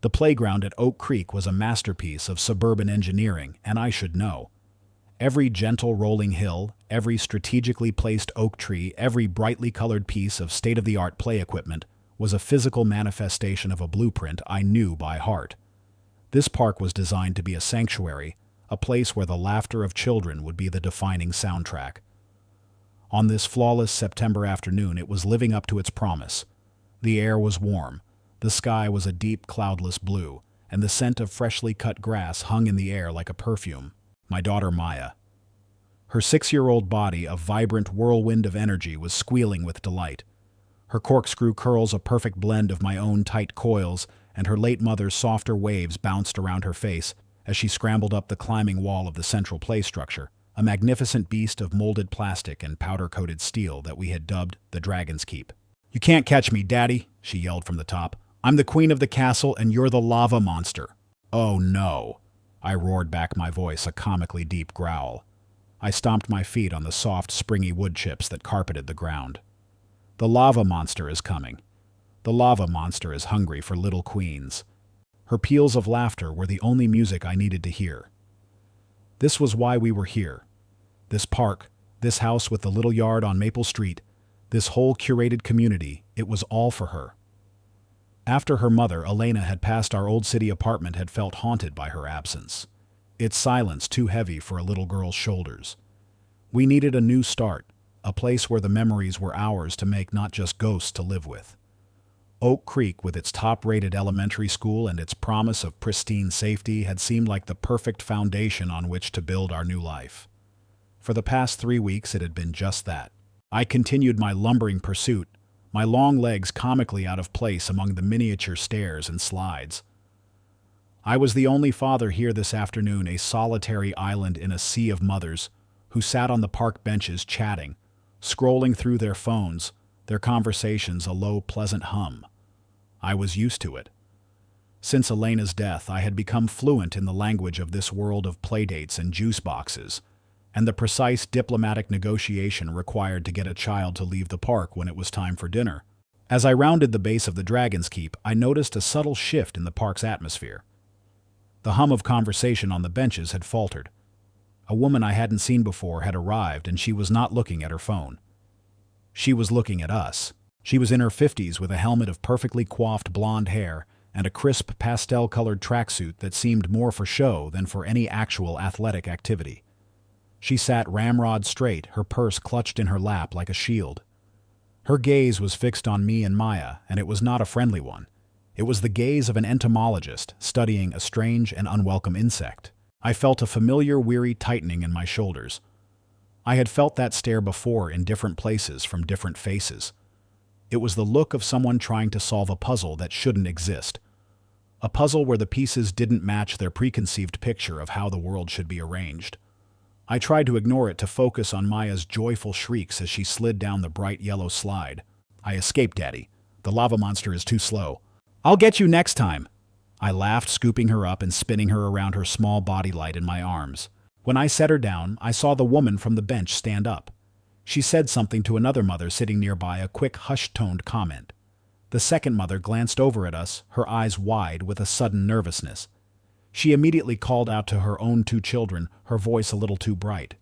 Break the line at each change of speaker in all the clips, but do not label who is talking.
The playground at Oak Creek was a masterpiece of suburban engineering, and I should know. Every gentle rolling hill, every strategically placed oak tree, every brightly colored piece of state-of-the-art play equipment was a physical manifestation of a blueprint I knew by heart. This park was designed to be a sanctuary, a place where the laughter of children would be the defining soundtrack. On this flawless September afternoon, it was living up to its promise. The air was warm, the sky was a deep cloudless blue, and the scent of freshly cut grass hung in the air like a perfume. My daughter Maya. Her 6-year-old body, a vibrant whirlwind of energy, was squealing with delight. Her corkscrew curls a perfect blend of my own tight coils, and her late mother's softer waves bounced around her face as she scrambled up the climbing wall of the central play structure, a magnificent beast of molded plastic and powder-coated steel that we had dubbed the Dragon's Keep. "You can't catch me, Daddy," she yelled from the top. "I'm the queen of the castle, and you're the lava monster." "Oh no," I roared back, my voice a comically deep growl. I stomped my feet on the soft, springy wood chips that carpeted the ground. "The lava monster is coming. The lava monster is hungry for little queens." Her peals of laughter were the only music I needed to hear. This was why we were here. This park, this house with the little yard on Maple Street, this whole curated community, it was all for her. After her mother, Elena, had passed, our old city apartment had felt haunted by her absence. Its silence too heavy for a little girl's shoulders. We needed a new start, a place where the memories were ours to make, not just ghosts to live with. Oak Creek, with its top-rated elementary school and its promise of pristine safety, had seemed like the perfect foundation on which to build our new life. For the past 3 weeks, it had been just that. I continued my lumbering pursuit, my long legs comically out of place among the miniature stairs and slides. I was the only father here this afternoon, a solitary island in a sea of mothers who sat on the park benches chatting, scrolling through their phones, their conversations a low, pleasant hum. I was used to it. Since Elena's death, I had become fluent in the language of this world of playdates and juice boxes, and the precise diplomatic negotiation required to get a child to leave the park when it was time for dinner. As I rounded the base of the Dragon's Keep, I noticed a subtle shift in the park's atmosphere. The hum of conversation on the benches had faltered. A woman I hadn't seen before had arrived, and she was not looking at her phone. She was looking at us. She was in her 50s with a helmet of perfectly coiffed blonde hair and a crisp pastel-colored tracksuit that seemed more for show than for any actual athletic activity. She sat ramrod straight, her purse clutched in her lap like a shield. Her gaze was fixed on me and Maya, and it was not a friendly one. It was the gaze of an entomologist studying a strange and unwelcome insect. I felt a familiar, weary tightening in my shoulders. I had felt that stare before in different places from different faces. It was the look of someone trying to solve a puzzle that shouldn't exist. A puzzle where the pieces didn't match their preconceived picture of how the world should be arranged. I tried to ignore it to focus on Maya's joyful shrieks as she slid down the bright yellow slide. "I escaped, Daddy. The lava monster is too slow." "I'll get you next time." I laughed, scooping her up and spinning her around, her small body light in my arms. When I set her down, I saw the woman from the bench stand up. She said something to another mother sitting nearby, a quick, hushed-toned comment. The second mother glanced over at us, her eyes wide with a sudden nervousness. She immediately called out to her own 2 children, her voice a little too bright.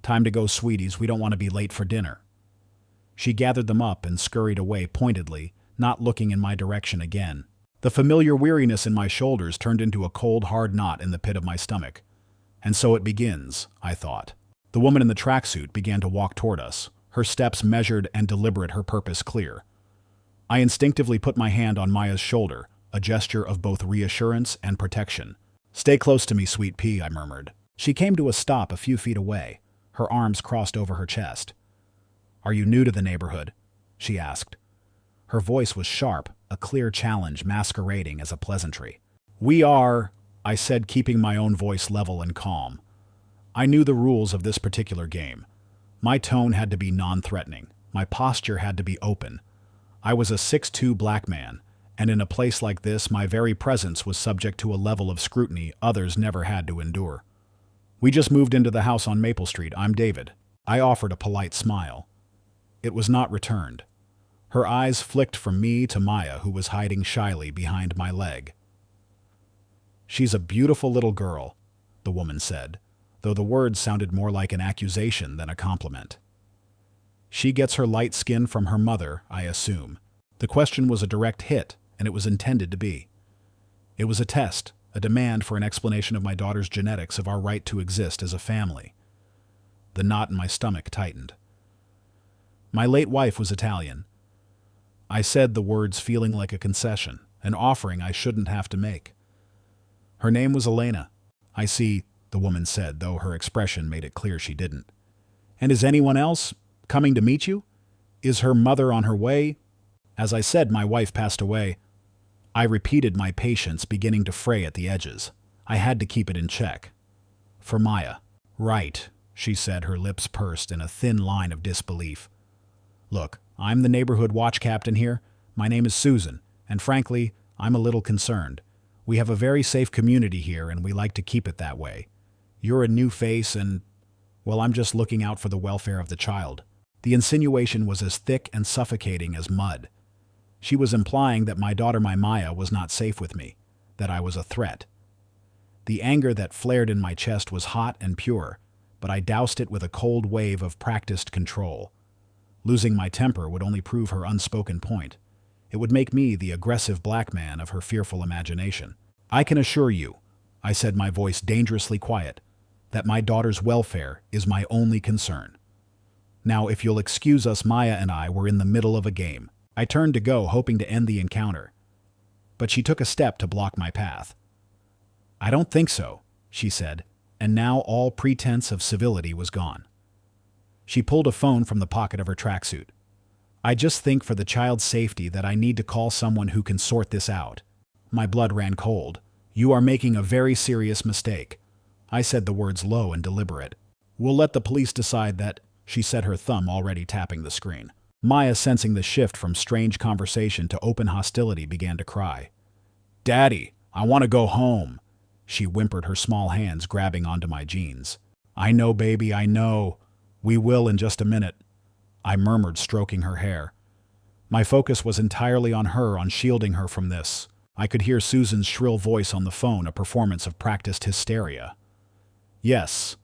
"Time to go, sweeties. We don't want to be late for dinner." She gathered them up and scurried away pointedly, not looking in my direction again. The familiar weariness in my shoulders turned into a cold, hard knot in the pit of my stomach. And so it begins, I thought. The woman in the tracksuit began to walk toward us, her steps measured and deliberate, her purpose clear. I instinctively put my hand on Maya's shoulder, a gesture of both reassurance and protection. "Stay close to me, sweet pea," I murmured. She came to a stop a few feet away, her arms crossed over her chest. "Are you new to the neighborhood?" she asked. Her voice was sharp, a clear challenge masquerading as a pleasantry. "We are," I said, keeping my own voice level and calm. I knew the rules of this particular game. My tone had to be non-threatening. My posture had to be open. I was a 6'2" black man, and in a place like this, my very presence was subject to a level of scrutiny others never had to endure. "We just moved into the house on Maple Street. I'm David." I offered a polite smile. It was not returned. Her eyes flicked from me to Maya, who was hiding shyly behind my leg. She's a beautiful little girl, the woman said, though the words sounded more like an accusation than a compliment. She gets her light skin from her mother, I assume. The question was a direct hit, and it was intended to be. It was a test, a demand for an explanation of my daughter's genetics, of our right to exist as a family. The knot in my stomach tightened. My late wife was Italian. I said the words feeling like a concession, an offering I shouldn't have to make. Her name was Elena. I see, the woman said, though her expression made it clear she didn't. And is anyone else coming to meet you? Is her mother on her way? As I said, my wife passed away. I repeated, my patience beginning to fray at the edges. I had to keep it in check. For Maya. Right, she said, her lips pursed in a thin line of disbelief. Look, I'm the neighborhood watch captain here. My name is Susan, and frankly, I'm a little concerned. We have a very safe community here, and we like to keep it that way. You're a new face, and, well, I'm just looking out for the welfare of the child. The insinuation was as thick and suffocating as mud. She was implying that my daughter, my Maya, was not safe with me, that I was a threat. The anger that flared in my chest was hot and pure, but I doused it with a cold wave of practiced control. Losing my temper would only prove her unspoken point. It would make me the aggressive black man of her fearful imagination. I can assure you, I said, my voice dangerously quiet, that my daughter's welfare is my only concern. Now, if you'll excuse us, Maya and I were in the middle of a game. I turned to go, hoping to end the encounter, but she took a step to block my path. I don't think so, she said, and now all pretense of civility was gone. She pulled a phone from the pocket of her tracksuit. I just think for the child's safety that I need to call someone who can sort this out. My blood ran cold. You are making a very serious mistake. I said the words low and deliberate. We'll let the police decide that, she said, her thumb already tapping the screen. Maya, sensing the shift from strange conversation to open hostility, began to cry. Daddy, I want to go home. She whimpered, her small hands grabbing onto my jeans. I know, baby, I know. We will in just a minute, I murmured, stroking her hair. My focus was entirely on her, on shielding her from this. I could hear Susan's shrill voice on the phone, a performance of practiced hysteria. Yes,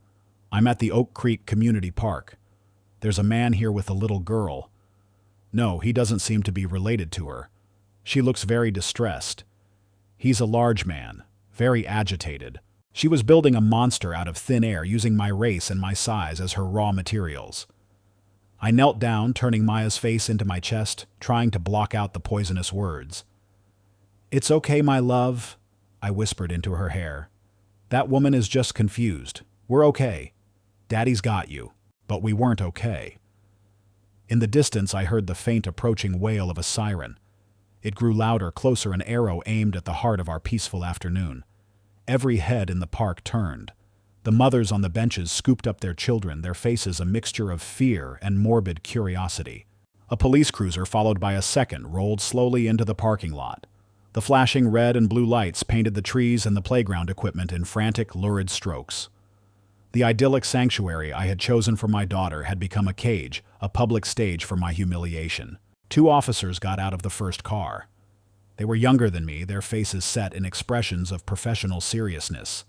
I'm at the Oak Creek Community Park. There's a man here with a little girl. No, he doesn't seem to be related to her. She looks very distressed. He's a large man, very agitated. She was building a monster out of thin air, using my race and my size as her raw materials. I knelt down, turning Maya's face into my chest, trying to block out the poisonous words. It's okay, my love, I whispered into her hair. That woman is just confused. We're okay. Daddy's got you. But we weren't okay. In the distance, I heard the faint approaching wail of a siren. It grew louder, closer, an arrow aimed at the heart of our peaceful afternoon. Every head in the park turned. The mothers on the benches scooped up their children, their faces a mixture of fear and morbid curiosity. A police cruiser, followed by a second, rolled slowly into the parking lot. The flashing red and blue lights painted the trees and the playground equipment in frantic, lurid strokes. The idyllic sanctuary I had chosen for my daughter had become a cage, a public stage for my humiliation. 2 officers got out of the first car. They were younger than me, their faces set in expressions of professional seriousness.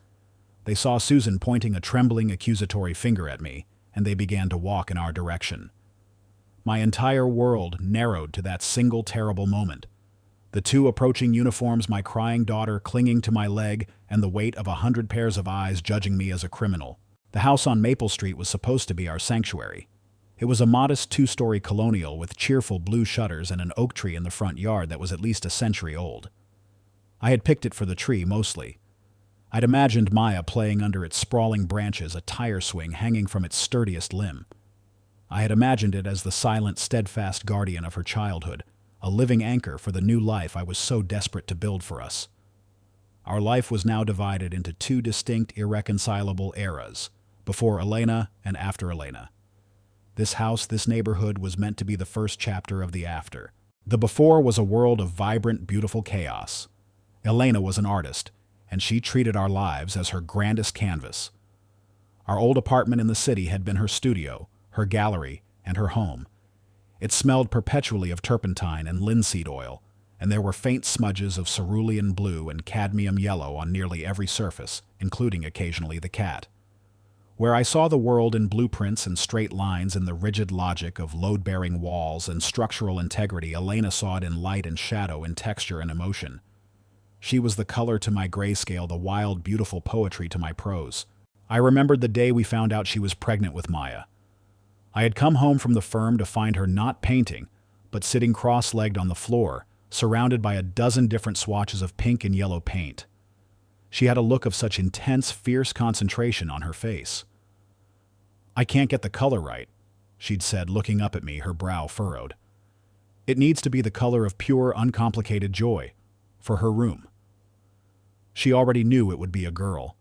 They saw Susan pointing a trembling, accusatory finger at me, and they began to walk in our direction. My entire world narrowed to that single terrible moment. The 2 approaching uniforms, my crying daughter clinging to my leg, and the weight of 100 pairs of eyes judging me as a criminal. The house on Maple Street was supposed to be our sanctuary. It was a modest 2-story colonial with cheerful blue shutters and an oak tree in the front yard that was at least a century old. I had picked it for the tree, mostly. I'd imagined Maya playing under its sprawling branches, a tire swing hanging from its sturdiest limb. I had imagined it as the silent, steadfast guardian of her childhood, a living anchor for the new life I was so desperate to build for us. Our life was now divided into 2 distinct, irreconcilable eras, before Elena and after Elena. This house, this neighborhood, was meant to be the first chapter of the after. The before was a world of vibrant, beautiful chaos. Elena was an artist, and she treated our lives as her grandest canvas. Our old apartment in the city had been her studio, her gallery, and her home. It smelled perpetually of turpentine and linseed oil, and there were faint smudges of cerulean blue and cadmium yellow on nearly every surface, including occasionally the cat. Where I saw the world in blueprints and straight lines and the rigid logic of load-bearing walls and structural integrity, Elena saw it in light and shadow, in texture and emotion. She was the color to my grayscale, the wild, beautiful poetry to my prose. I remembered the day we found out she was pregnant with Maya. I had come home from the firm to find her not painting, but sitting cross-legged on the floor, surrounded by a dozen different swatches of pink and yellow paint. She had a look of such intense, fierce concentration on her face. "I can't get the color right," she'd said, looking up at me, her brow furrowed. "It needs to be the color of pure, uncomplicated joy, for her room." She already knew it would be a girl.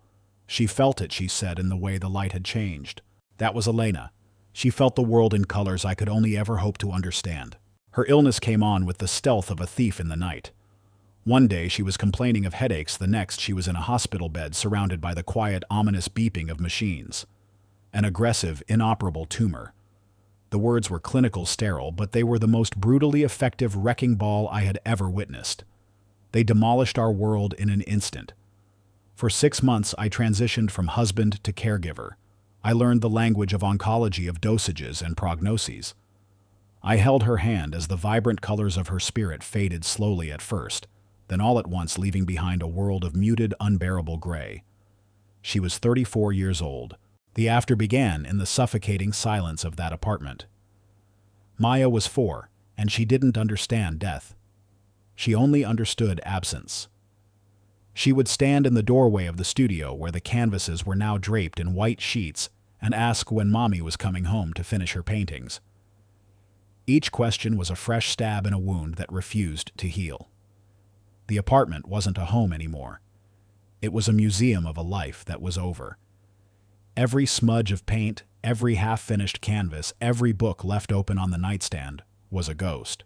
She felt it, she said, in the way the light had changed. That was Elena. She felt the world in colors I could only ever hope to understand. Her illness came on with the stealth of a thief in the night. One day she was complaining of headaches, the next she was in a hospital bed surrounded by the quiet, ominous beeping of machines. An aggressive, inoperable tumor. The words were clinical sterile, but they were the most brutally effective wrecking ball I had ever witnessed. They demolished our world in an instant. For 6 months I transitioned from husband to caregiver. I learned the language of oncology, of dosages and prognoses. I held her hand as the vibrant colors of her spirit faded slowly at first, then all at once leaving behind a world of muted, unbearable gray. She was 34 years old. The after began in the suffocating silence of that apartment. Maya was 4, and she didn't understand death. She only understood absence. She would stand in the doorway of the studio where the canvases were now draped in white sheets and ask when Mommy was coming home to finish her paintings. Each question was a fresh stab in a wound that refused to heal. The apartment wasn't a home anymore. It was a museum of a life that was over. Every smudge of paint, every half-finished canvas, every book left open on the nightstand was a ghost.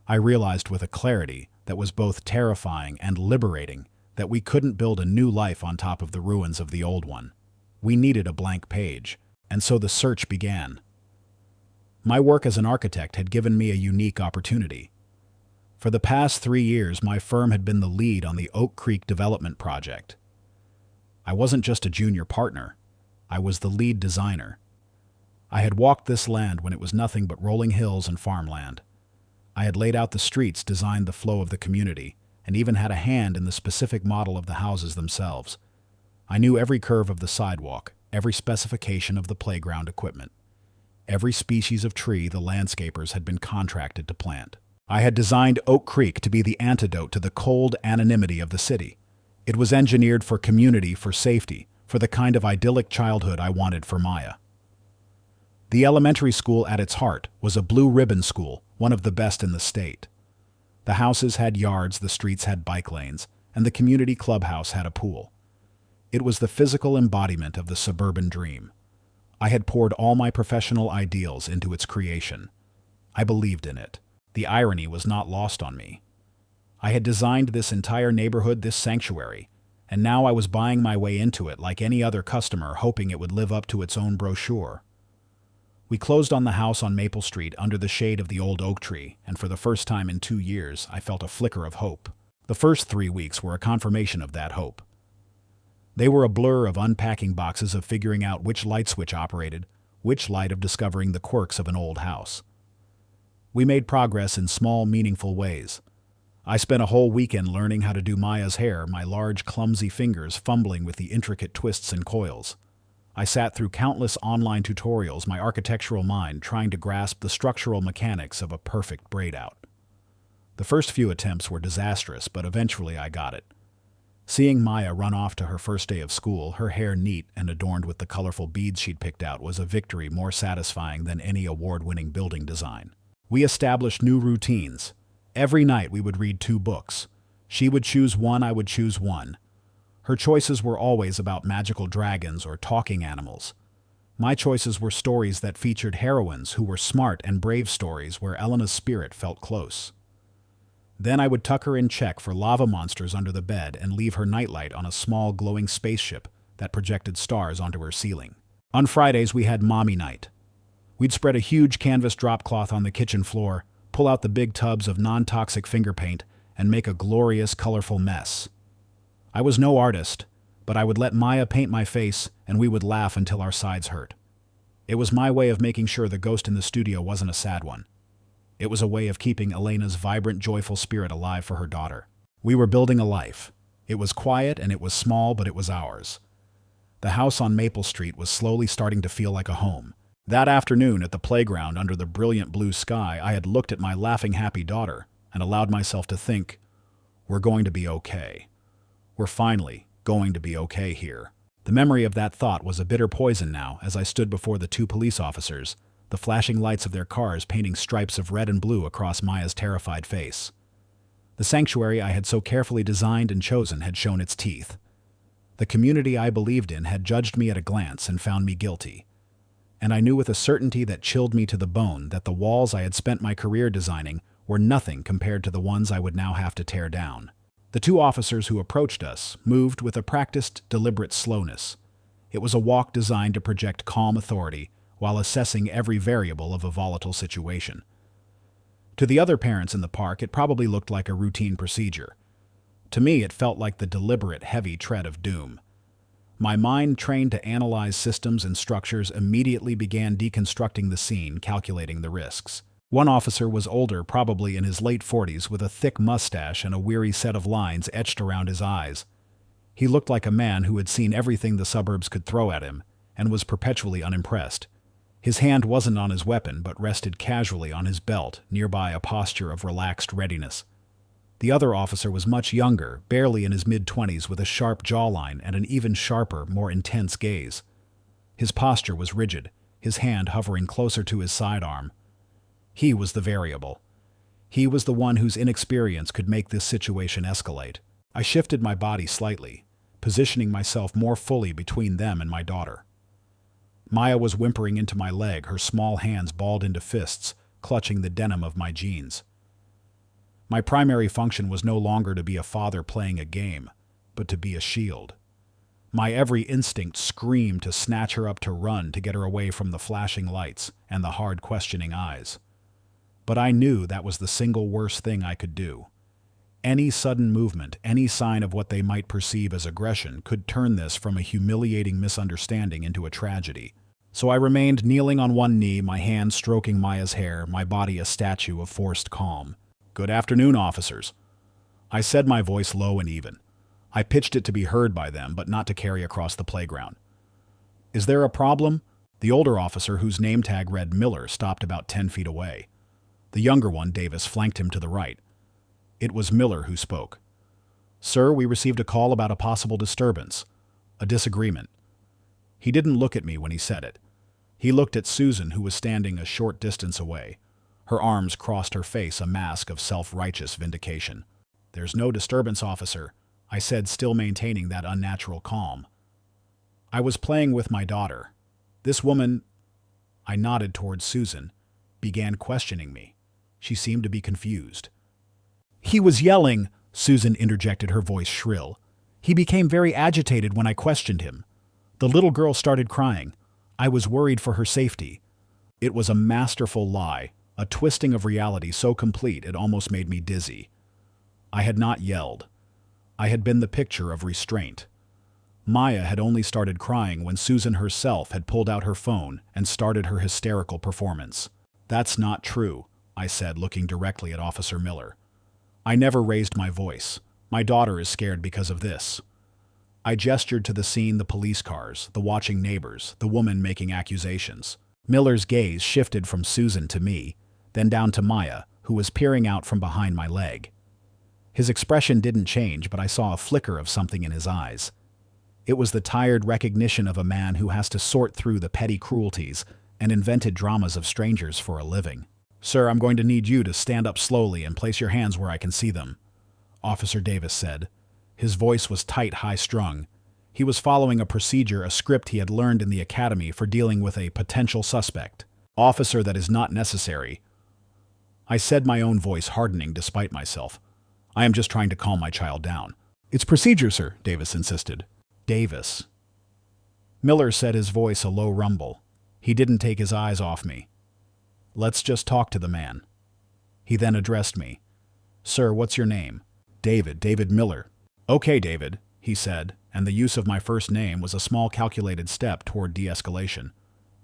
I realized with a clarity that was both terrifying and liberating that we couldn't build a new life on top of the ruins of the old one. We needed a blank page, and so the search began. My work as an architect had given me a unique opportunity. For the past 3 years, my firm had been the lead on the Oak Creek development project. I wasn't just a junior partner. I was the lead designer. I had walked this land when it was nothing but rolling hills and farmland. I had laid out the streets, designed the flow of the community, and even had a hand in the specific model of the houses themselves. I knew every curve of the sidewalk, every specification of the playground equipment, every species of tree the landscapers had been contracted to plant. I had designed Oak Creek to be the antidote to the cold anonymity of the city. It was engineered for community, for safety, for the kind of idyllic childhood I wanted for Maya. The elementary school at its heart was a blue ribbon school, one of the best in the state. The houses had yards, the streets had bike lanes, and the community clubhouse had a pool. It was the physical embodiment of the suburban dream. I had poured all my professional ideals into its creation. I believed in it. The irony was not lost on me. I had designed this entire neighborhood, this sanctuary, and now I was buying my way into it like any other customer, hoping it would live up to its own brochure. We closed on the house on Maple Street under the shade of the old oak tree, and for the first time in 2 years, I felt a flicker of hope. The first 3 weeks were a confirmation of that hope. They were a blur of unpacking boxes, of figuring out which light switch operated, which light of discovering the quirks of an old house. We made progress in small, meaningful ways. I spent a whole weekend learning how to do Maya's hair, my large, clumsy fingers fumbling with the intricate twists and coils. I sat through countless online tutorials, my architectural mind trying to grasp the structural mechanics of a perfect braid-out. The first few attempts were disastrous, but eventually I got it. Seeing Maya run off to her first day of school, her hair neat and adorned with the colorful beads she'd picked out, was a victory more satisfying than any award-winning building design. We established new routines. Every night we would read 2 books. She would choose one, I would choose one. Her choices were always about magical dragons or talking animals. My choices were stories that featured heroines who were smart, and brave stories where Elena's spirit felt close. Then I would tuck her in check for lava monsters under the bed and leave her nightlight on a small glowing spaceship that projected stars onto her ceiling. On Fridays we had Mommy Night. We'd spread a huge canvas drop cloth on the kitchen floor, pull out the big tubs of non-toxic finger paint, and make a glorious, colorful mess. I was no artist, but I would let Maya paint my face, and we would laugh until our sides hurt. It was my way of making sure the ghost in the studio wasn't a sad one. It was a way of keeping Elena's vibrant, joyful spirit alive for her daughter. We were building a life. It was quiet and it was small, but it was ours. The house on Maple Street was slowly starting to feel like a home. That afternoon at the playground under the brilliant blue sky, I had looked at my laughing, happy daughter and allowed myself to think, we're going to be okay. We're finally going to be okay here. The memory of that thought was a bitter poison now as I stood before the two police officers, the flashing lights of their cars painting stripes of red and blue across Maya's terrified face. The sanctuary I had so carefully designed and chosen had shown its teeth. The community I believed in had judged me at a glance and found me guilty. And I knew with a certainty that chilled me to the bone that the walls I had spent my career designing were nothing compared to the ones I would now have to tear down. The two officers who approached us moved with a practiced, deliberate slowness. It was a walk designed to project calm authority while assessing every variable of a volatile situation. To the other parents in the park, it probably looked like a routine procedure. To me, it felt like the deliberate, heavy tread of doom. My mind, trained to analyze systems and structures, immediately began deconstructing the scene, calculating the risks. One officer was older, probably in his late 40s, with a thick mustache and a weary set of lines etched around his eyes. He looked like a man who had seen everything the suburbs could throw at him and was perpetually unimpressed. His hand wasn't on his weapon, but rested casually on his belt, nearby, a posture of relaxed readiness. The other officer was much younger, barely in his mid-20s, with a sharp jawline and an even sharper, more intense gaze. His posture was rigid, his hand hovering closer to his sidearm. He was the variable. He was the one whose inexperience could make this situation escalate. I shifted my body slightly, positioning myself more fully between them and my daughter. Maya was whimpering into my leg, her small hands balled into fists, clutching the denim of my jeans. My primary function was no longer to be a father playing a game, but to be a shield. My every instinct screamed to snatch her up, to run, to get her away from the flashing lights and the hard, questioning eyes. But I knew that was the single worst thing I could do. Any sudden movement, any sign of what they might perceive as aggression, could turn this from a humiliating misunderstanding into a tragedy. So I remained kneeling on one knee, my hand stroking Maya's hair, my body a statue of forced calm. "Good afternoon, officers." I said, my voice low and even. I pitched it to be heard by them, but not to carry across the playground. "Is there a problem?" The older officer, whose name tag read Miller, stopped about 10 feet away. The younger one, Davis, flanked him to the right. It was Miller who spoke. "Sir, we received a call about a possible disturbance, a disagreement." He didn't look at me when he said it. He looked at Susan, who was standing a short distance away. Her arms crossed her face, a mask of self-righteous vindication. "There's no disturbance, officer," I said, still maintaining that unnatural calm. "I was playing with my daughter. This woman," I nodded towards Susan, "began questioning me. She seemed to be confused." "He was yelling," Susan interjected, her voice shrill. "He became very agitated when I questioned him. The little girl started crying. I was worried for her safety." It was a masterful lie, a twisting of reality so complete it almost made me dizzy. I had not yelled. I had been the picture of restraint. Maya had only started crying when Susan herself had pulled out her phone and started her hysterical performance. "That's not true," I said, looking directly at Officer Miller. "I never raised my voice. My daughter is scared because of this." I gestured to the scene, the police cars, the watching neighbors, the woman making accusations. Miller's gaze shifted from Susan to me, then down to Maya, who was peering out from behind my leg. His expression didn't change, but I saw a flicker of something in his eyes. It was the tired recognition of a man who has to sort through the petty cruelties and invented dramas of strangers for a living. "Sir, I'm going to need you to stand up slowly and place your hands where I can see them," Officer Davis said. His voice was tight, high-strung. He was following a procedure, a script he had learned in the academy for dealing with a potential suspect. "Officer, that is not necessary," I said, my own voice hardening despite myself. "I am just trying to calm my child down." "It's procedure, sir," Davis insisted. "Davis." Miller said, his voice a low rumble. He didn't take his eyes off me. "Let's just talk to the man." He then addressed me. "Sir, what's your name?" David Miller." "Okay, David," he said, and the use of my first name was a small calculated step toward de-escalation.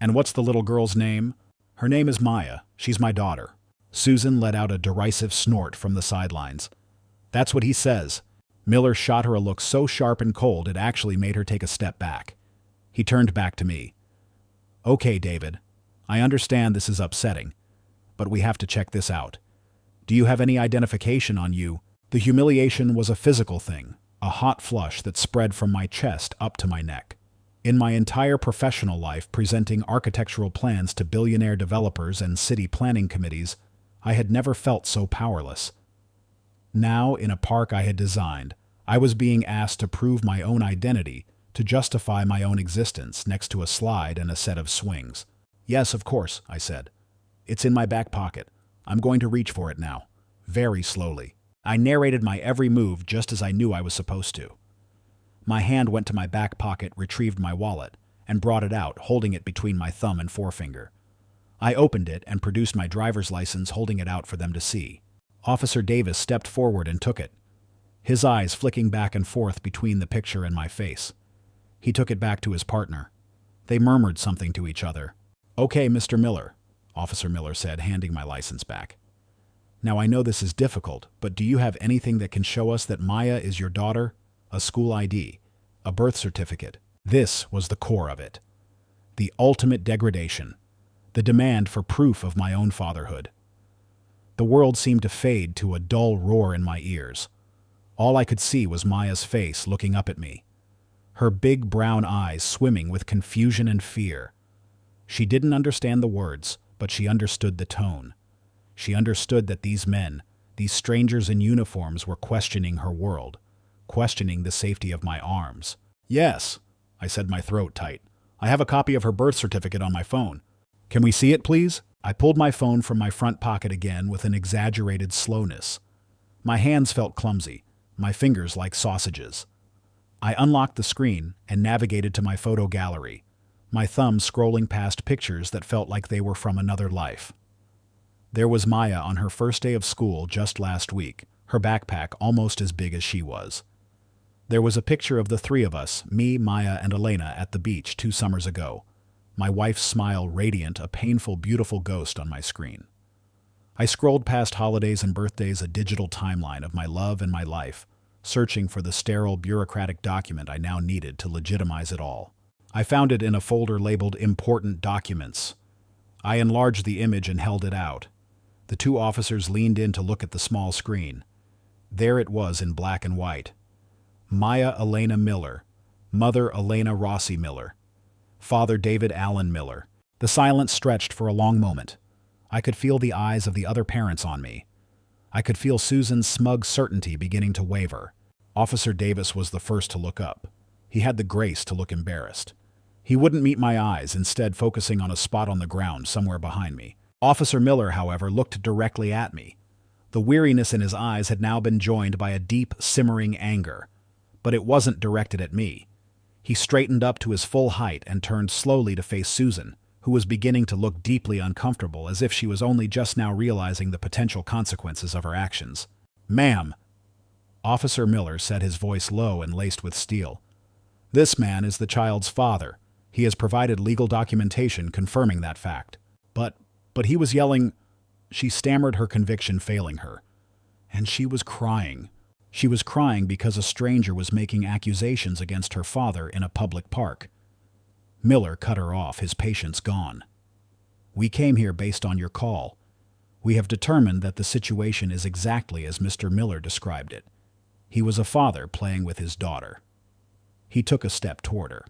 "And what's the little girl's name?" "Her name is Maya. She's my daughter." Susan let out a derisive snort from the sidelines. "That's what he says." Miller shot her a look so sharp and cold it actually made her take a step back. He turned back to me. "Okay, David. I understand this is upsetting, but we have to check this out. Do you have any identification on you?" The humiliation was a physical thing, a hot flush that spread from my chest up to my neck. In my entire professional life presenting architectural plans to billionaire developers and city planning committees, I had never felt so powerless. Now, in a park I had designed, I was being asked to prove my own identity, to justify my own existence next to a slide and a set of swings. "Yes, of course," I said. "It's in my back pocket. I'm going to reach for it now." Very slowly. I narrated my every move just as I knew I was supposed to. My hand went to my back pocket, retrieved my wallet, and brought it out, holding it between my thumb and forefinger. I opened it and produced my driver's license, holding it out for them to see. Officer Davis stepped forward and took it, his eyes flicking back and forth between the picture and my face. He took it back to his partner. They murmured something to each other. "Okay, Mr. Miller," Officer Miller said, handing my license back. "Now I know this is difficult, but do you have anything that can show us that Maya is your daughter? A school ID, a birth certificate?" This was the core of it. The ultimate degradation. The demand for proof of my own fatherhood. The world seemed to fade to a dull roar in my ears. All I could see was Maya's face looking up at me, her big brown eyes swimming with confusion and fear. She didn't understand the words, but she understood the tone. She understood that these men, these strangers in uniforms, were questioning her world, questioning the safety of my arms. "Yes," I said, my throat tight. "I have a copy of her birth certificate on my phone. Can we see it, please?" I pulled my phone from my front pocket again with an exaggerated slowness. My hands felt clumsy, my fingers like sausages. I unlocked the screen and navigated to my photo gallery, my thumb scrolling past pictures that felt like they were from another life. There was Maya on her first day of school just last week, her backpack almost as big as she was. There was a picture of the three of us, me, Maya, and Elena, at the beach 2 summers ago. My wife's smile radiant, a painful, beautiful ghost on my screen. I scrolled past holidays and birthdays, a digital timeline of my love and my life, searching for the sterile, bureaucratic document I now needed to legitimize it all. I found it in a folder labeled Important Documents. I enlarged the image and held it out. The 2 officers leaned in to look at the small screen. There it was in black and white. Maya Elena Miller, Mother Elena Rossi Miller, Father David Allen Miller. The silence stretched for a long moment. I could feel the eyes of the other parents on me. I could feel Susan's smug certainty beginning to waver. Officer Davis was the first to look up. He had the grace to look embarrassed. He wouldn't meet my eyes, instead focusing on a spot on the ground somewhere behind me. Officer Miller, however, looked directly at me. The weariness in his eyes had now been joined by a deep, simmering anger. But it wasn't directed at me. He straightened up to his full height and turned slowly to face Susan, who was beginning to look deeply uncomfortable, as if she was only just now realizing the potential consequences of her actions. "Ma'am," Officer Miller said, his voice low and laced with steel. "This man is the child's father. He has provided legal documentation confirming that fact." But he was yelling. She stammered, her conviction failing her. And she was crying. She was crying because a stranger was making accusations against her father in a public park. Miller cut her off, his patience gone. "We came here based on your call. We have determined that the situation is exactly as Mr. Miller described it. He was a father playing with his daughter." He took a step toward her.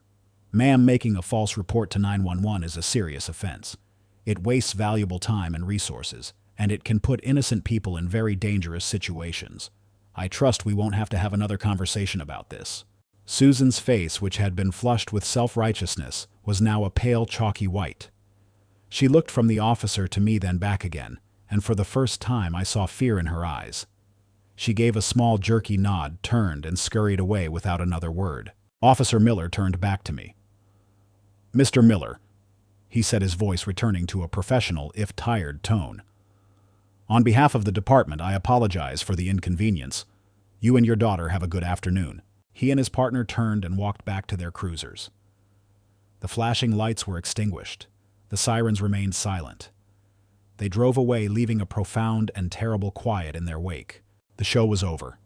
"Ma'am, making a false report to 911 is a serious offense. It wastes valuable time and resources, and it can put innocent people in very dangerous situations. I trust we won't have to have another conversation about this." Susan's face, which had been flushed with self-righteousness, was now a pale, chalky white. She looked from the officer to me, then back again, and for the first time I saw fear in her eyes. She gave a small, jerky nod, turned, and scurried away without another word. Officer Miller turned back to me. "Mr. Miller," he said, his voice returning to a professional, if tired, tone. On behalf of the department, I apologize for the inconvenience. You and your daughter have a good afternoon." He and his partner turned and walked back to their cruisers. The flashing lights were extinguished. The sirens remained silent. They drove away, leaving a profound and terrible quiet in their wake. The show was over.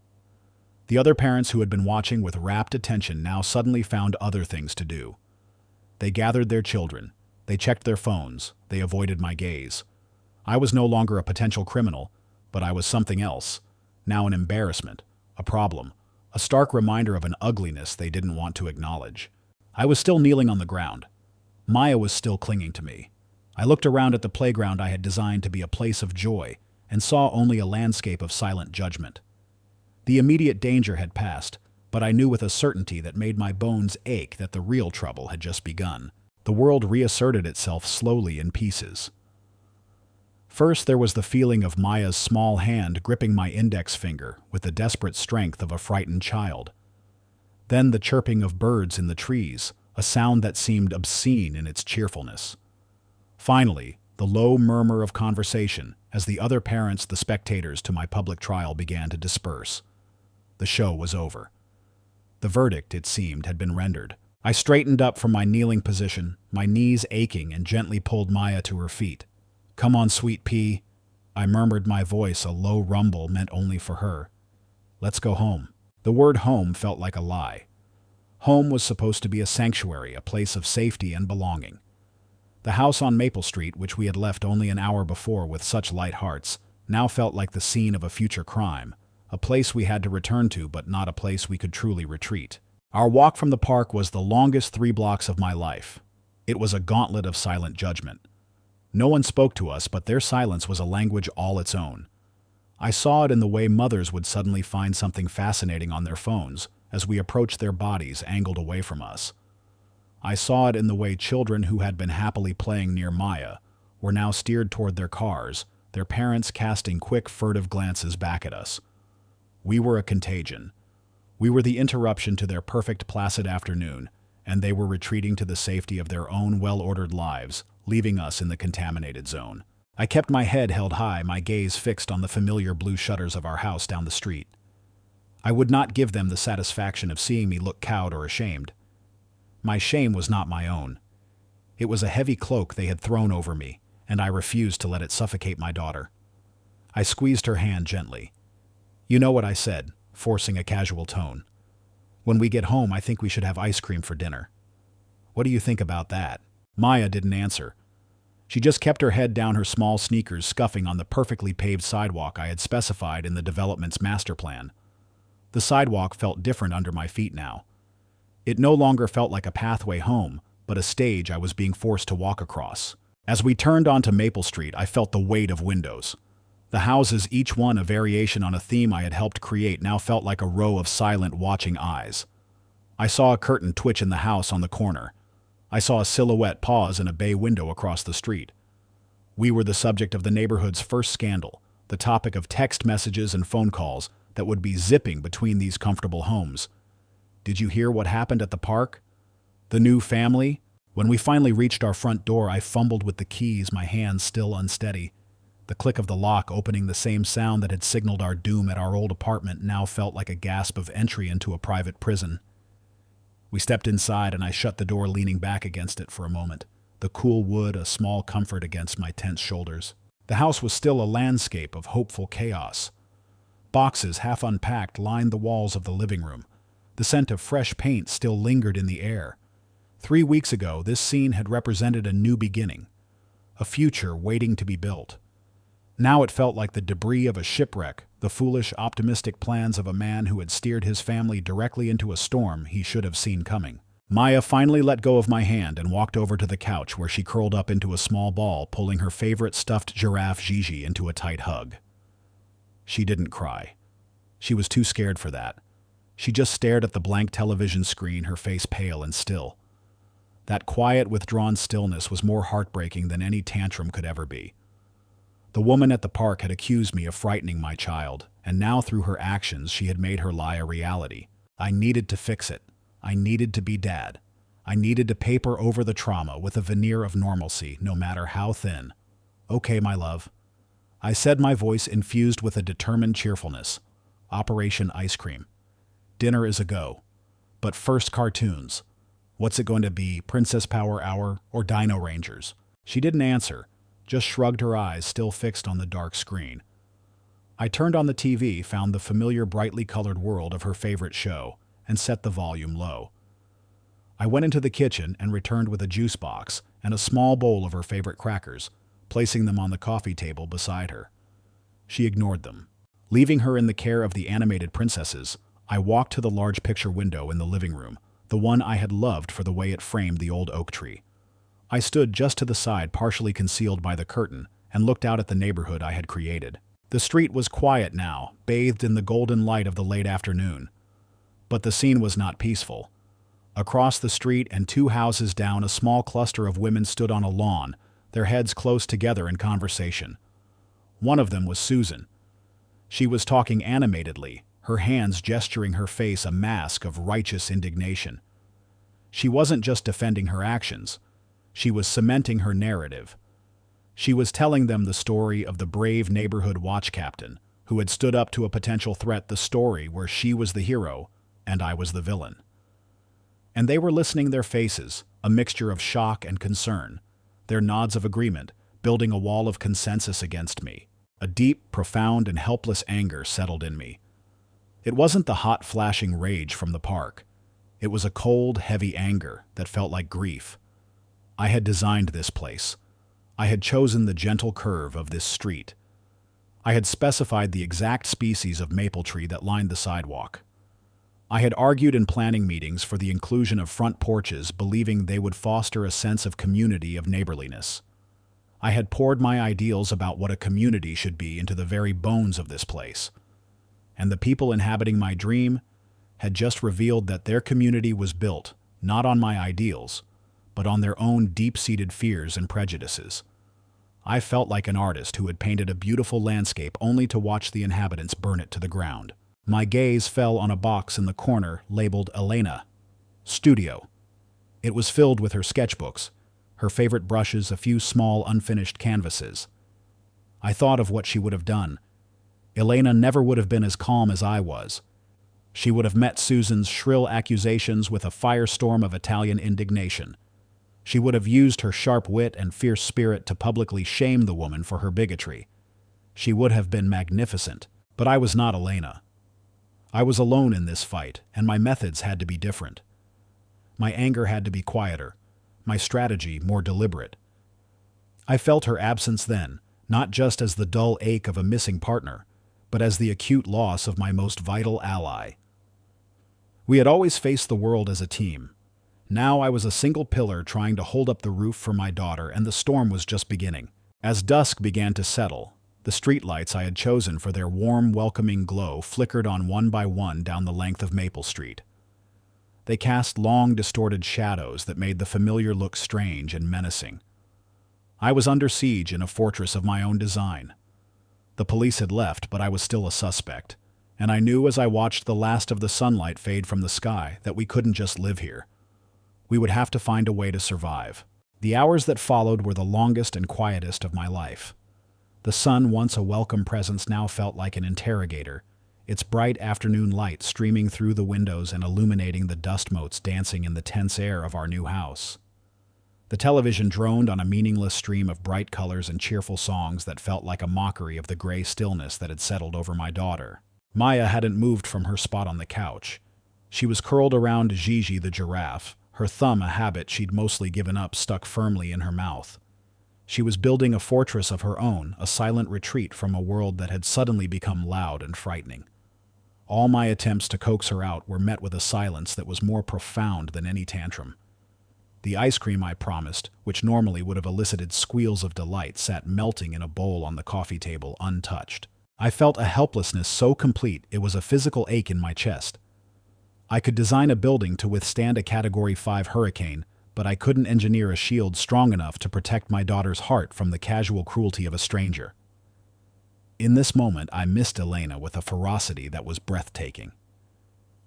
The other parents who had been watching with rapt attention now suddenly found other things to do. They gathered their children. They checked their phones. They avoided my gaze. I was no longer a potential criminal, but I was something else. Now an embarrassment, a problem, a stark reminder of an ugliness they didn't want to acknowledge. I was still kneeling on the ground. Maya was still clinging to me. I looked around at the playground I had designed to be a place of joy and saw only a landscape of silent judgment. The immediate danger had passed, but I knew with a certainty that made my bones ache that the real trouble had just begun. The world reasserted itself slowly in pieces. First, there was the feeling of Maya's small hand gripping my index finger with the desperate strength of a frightened child. Then the chirping of birds in the trees, a sound that seemed obscene in its cheerfulness. Finally, the low murmur of conversation as the other parents, the spectators to my public trial, began to disperse. The show was over. The verdict, it seemed, had been rendered. I straightened up from my kneeling position, my knees aching, and gently pulled Maya to her feet. "Come on, sweet pea," I murmured, my voice a low rumble meant only for her. "Let's go home." The word home felt like a lie. Home was supposed to be a sanctuary, a place of safety and belonging. The house on Maple Street, which we had left only an hour before with such light hearts, now felt like the scene of a future crime, a place we had to return to, but not a place we could truly retreat. Our walk from the park was the longest 3 blocks of my life. It was a gauntlet of silent judgment. No one spoke to us, but their silence was a language all its own. I saw it in the way mothers would suddenly find something fascinating on their phones as we approached their bodies angled away from us. I saw it in the way children who had been happily playing near Maya were now steered toward their cars, their parents casting quick, furtive glances back at us. We were a contagion. We were the interruption to their perfect, placid afternoon, and they were retreating to the safety of their own well-ordered lives, leaving us in the contaminated zone. I kept my head held high, my gaze fixed on the familiar blue shutters of our house down the street. I would not give them the satisfaction of seeing me look cowed or ashamed. My shame was not my own. It was a heavy cloak they had thrown over me, and I refused to let it suffocate my daughter. I squeezed her hand gently. "You know what I said," forcing a casual tone. "When we get home, I think we should have ice cream for dinner. What do you think about that?" Maya didn't answer. She just kept her head down, her small sneakers scuffing on the perfectly paved sidewalk I had specified in the development's master plan. The sidewalk felt different under my feet now. It no longer felt like a pathway home, but a stage I was being forced to walk across. As we turned onto Maple Street, I felt the weight of windows. The houses, each one a variation on a theme I had helped create, now felt like a row of silent, watching eyes. I saw a curtain twitch in the house on the corner. I saw a silhouette pause in a bay window across the street. We were the subject of the neighborhood's first scandal, the topic of text messages and phone calls that would be zipping between these comfortable homes. Did you hear what happened at the park? The new family? When we finally reached our front door, I fumbled with the keys, my hands still unsteady. The click of the lock opening, the same sound that had signaled our doom at our old apartment, now felt like a gasp of entry into a private prison. We stepped inside, and I shut the door, leaning back against it for a moment, the cool wood a small comfort against my tense shoulders. The house was still a landscape of hopeful chaos. Boxes, half unpacked, lined the walls of the living room. The scent of fresh paint still lingered in the air. 3 weeks ago, this scene had represented a new beginning, a future waiting to be built. Now it felt like the debris of a shipwreck, the foolish, optimistic plans of a man who had steered his family directly into a storm he should have seen coming. Maya finally let go of my hand and walked over to the couch, where she curled up into a small ball, pulling her favorite stuffed giraffe Gigi into a tight hug. She didn't cry. She was too scared for that. She just stared at the blank television screen, her face pale and still. That quiet, withdrawn stillness was more heartbreaking than any tantrum could ever be. The woman at the park had accused me of frightening my child, and now through her actions she had made her lie a reality. I needed to fix it. I needed to be dad. I needed to paper over the trauma with a veneer of normalcy, no matter how thin. "Okay, my love. I said, my voice infused with a determined cheerfulness. Operation Ice Cream. Dinner is a go. But first, cartoons. What's it going to be, Princess Power Hour or Dino Rangers? She didn't answer, just shrugged her eyes, still fixed on the dark screen. I turned on the TV, found the familiar brightly colored world of her favorite show, and set the volume low. I went into the kitchen and returned with a juice box and a small bowl of her favorite crackers, placing them on the coffee table beside her. She ignored them. Leaving her in the care of the animated princesses, I walked to the large picture window in the living room, the one I had loved for the way it framed the old oak tree. I stood just to the side, partially concealed by the curtain, and looked out at the neighborhood I had created. The street was quiet now, bathed in the golden light of the late afternoon. But the scene was not peaceful. Across the street and 2 houses down, a small cluster of women stood on a lawn, their heads close together in conversation. One of them was Susan. She was talking animatedly, her hands gesturing, her face a mask of righteous indignation. She wasn't just defending her actions. She was cementing her narrative. She was telling them the story of the brave neighborhood watch captain who had stood up to a potential threat, the story where she was the hero and I was the villain. And they were listening, their faces, a mixture of shock and concern, their nods of agreement, building a wall of consensus against me. A deep, profound, and helpless anger settled in me. It wasn't the hot, flashing rage from the park. It was a cold, heavy anger that felt like grief. I had designed this place. I had chosen the gentle curve of this street. I had specified the exact species of maple tree that lined the sidewalk. I had argued in planning meetings for the inclusion of front porches, believing they would foster a sense of community, of neighborliness. I had poured my ideals about what a community should be into the very bones of this place. And the people inhabiting my dream had just revealed that their community was built not on my ideals, but on their own deep-seated fears and prejudices. I felt like an artist who had painted a beautiful landscape only to watch the inhabitants burn it to the ground. My gaze fell on a box in the corner labeled Elena, Studio. It was filled with her sketchbooks, her favorite brushes, a few small unfinished canvases. I thought of what she would have done. Elena never would have been as calm as I was. She would have met Susan's shrill accusations with a firestorm of Italian indignation. She would have used her sharp wit and fierce spirit to publicly shame the woman for her bigotry. She would have been magnificent, but I was not Elena. I was alone in this fight, and my methods had to be different. My anger had to be quieter, my strategy more deliberate. I felt her absence then, not just as the dull ache of a missing partner, but as the acute loss of my most vital ally. We had always faced the world as a team. Now I was a single pillar trying to hold up the roof for my daughter, and the storm was just beginning. As dusk began to settle, the streetlights I had chosen for their warm, welcoming glow flickered on one by one down the length of Maple Street. They cast long, distorted shadows that made the familiar look strange and menacing. I was under siege in a fortress of my own design. The police had left, but I was still a suspect, and I knew as I watched the last of the sunlight fade from the sky that we couldn't just live here. We would have to find a way to survive. The hours that followed were the longest and quietest of my life. The sun, once a welcome presence, now felt like an interrogator, its bright afternoon light streaming through the windows and illuminating the dust motes dancing in the tense air of our new house. The television droned on a meaningless stream of bright colors and cheerful songs that felt like a mockery of the gray stillness that had settled over my daughter. Maya hadn't moved from her spot on the couch. She was curled around Gigi the giraffe, her thumb, a habit she'd mostly given up, stuck firmly in her mouth. She was building a fortress of her own, a silent retreat from a world that had suddenly become loud and frightening. All my attempts to coax her out were met with a silence that was more profound than any tantrum. The ice cream I promised, which normally would have elicited squeals of delight, sat melting in a bowl on the coffee table, untouched. I felt a helplessness so complete it was a physical ache in my chest. I could design a building to withstand a Category 5 hurricane, but I couldn't engineer a shield strong enough to protect my daughter's heart from the casual cruelty of a stranger. In this moment, I missed Elena with a ferocity that was breathtaking.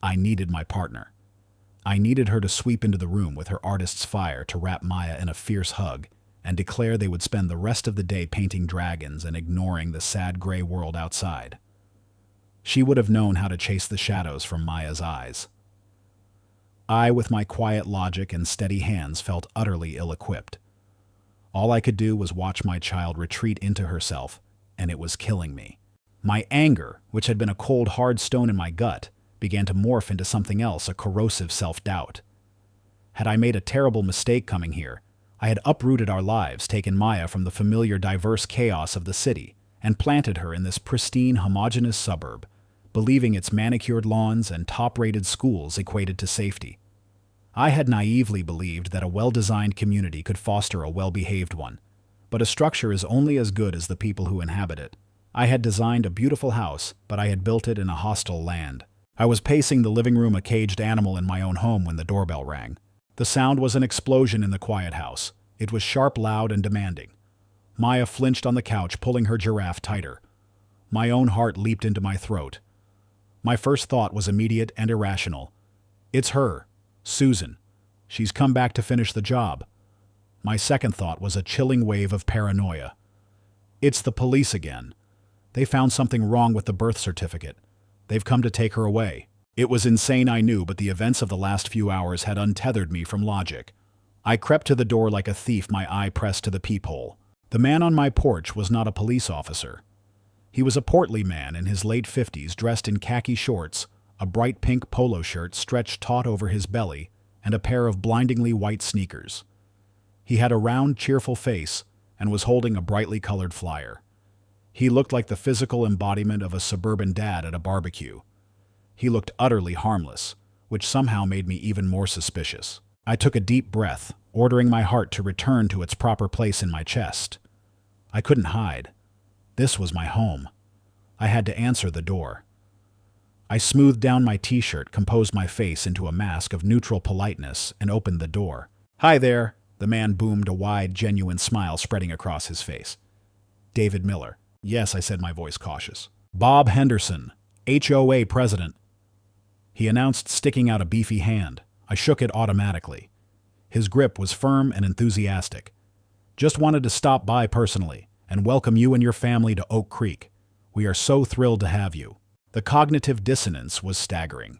I needed my partner. I needed her to sweep into the room with her artist's fire, to wrap Maya in a fierce hug, and declare they would spend the rest of the day painting dragons and ignoring the sad gray world outside. She would have known how to chase the shadows from Maya's eyes. I, with my quiet logic and steady hands, felt utterly ill-equipped. All I could do was watch my child retreat into herself, and it was killing me. My anger, which had been a cold, hard stone in my gut, began to morph into something else, a corrosive self-doubt. Had I made a terrible mistake coming here? I had uprooted our lives, taken Maya from the familiar, diverse chaos of the city, and planted her in this pristine, homogeneous suburb, believing its manicured lawns and top-rated schools equated to safety. I had naively believed that a well-designed community could foster a well-behaved one, but a structure is only as good as the people who inhabit it. I had designed a beautiful house, but I had built it in a hostile land. I was pacing the living room, a caged animal in my own home, when the doorbell rang. The sound was an explosion in the quiet house. It was sharp, loud, and demanding. Maya flinched on the couch, pulling her giraffe tighter. My own heart leaped into my throat. My first thought was immediate and irrational. It's her, Susan. She's come back to finish the job. My second thought was a chilling wave of paranoia. It's the police again. They found something wrong with the birth certificate. They've come to take her away. It was insane, I knew, but the events of the last few hours had untethered me from logic. I crept to the door like a thief, my eye pressed to the peephole. The man on my porch was not a police officer. He was a portly man in his late 50s, dressed in khaki shorts, a bright pink polo shirt stretched taut over his belly, and a pair of blindingly white sneakers. He had a round, cheerful face and was holding a brightly colored flyer. He looked like the physical embodiment of a suburban dad at a barbecue. He looked utterly harmless, which somehow made me even more suspicious. I took a deep breath, ordering my heart to return to its proper place in my chest. I couldn't hide. This was my home. I had to answer the door. I smoothed down my t-shirt, composed my face into a mask of neutral politeness, and opened the door. "Hi there," the man boomed, a wide, genuine smile spreading across his face. "David Miller." "Yes," I said, my voice cautious. "Bob Henderson, HOA president," he announced, sticking out a beefy hand. I shook it automatically. His grip was firm and enthusiastic. "Just wanted to stop by personally and welcome you and your family to Oak Creek. We are so thrilled to have you." The cognitive dissonance was staggering.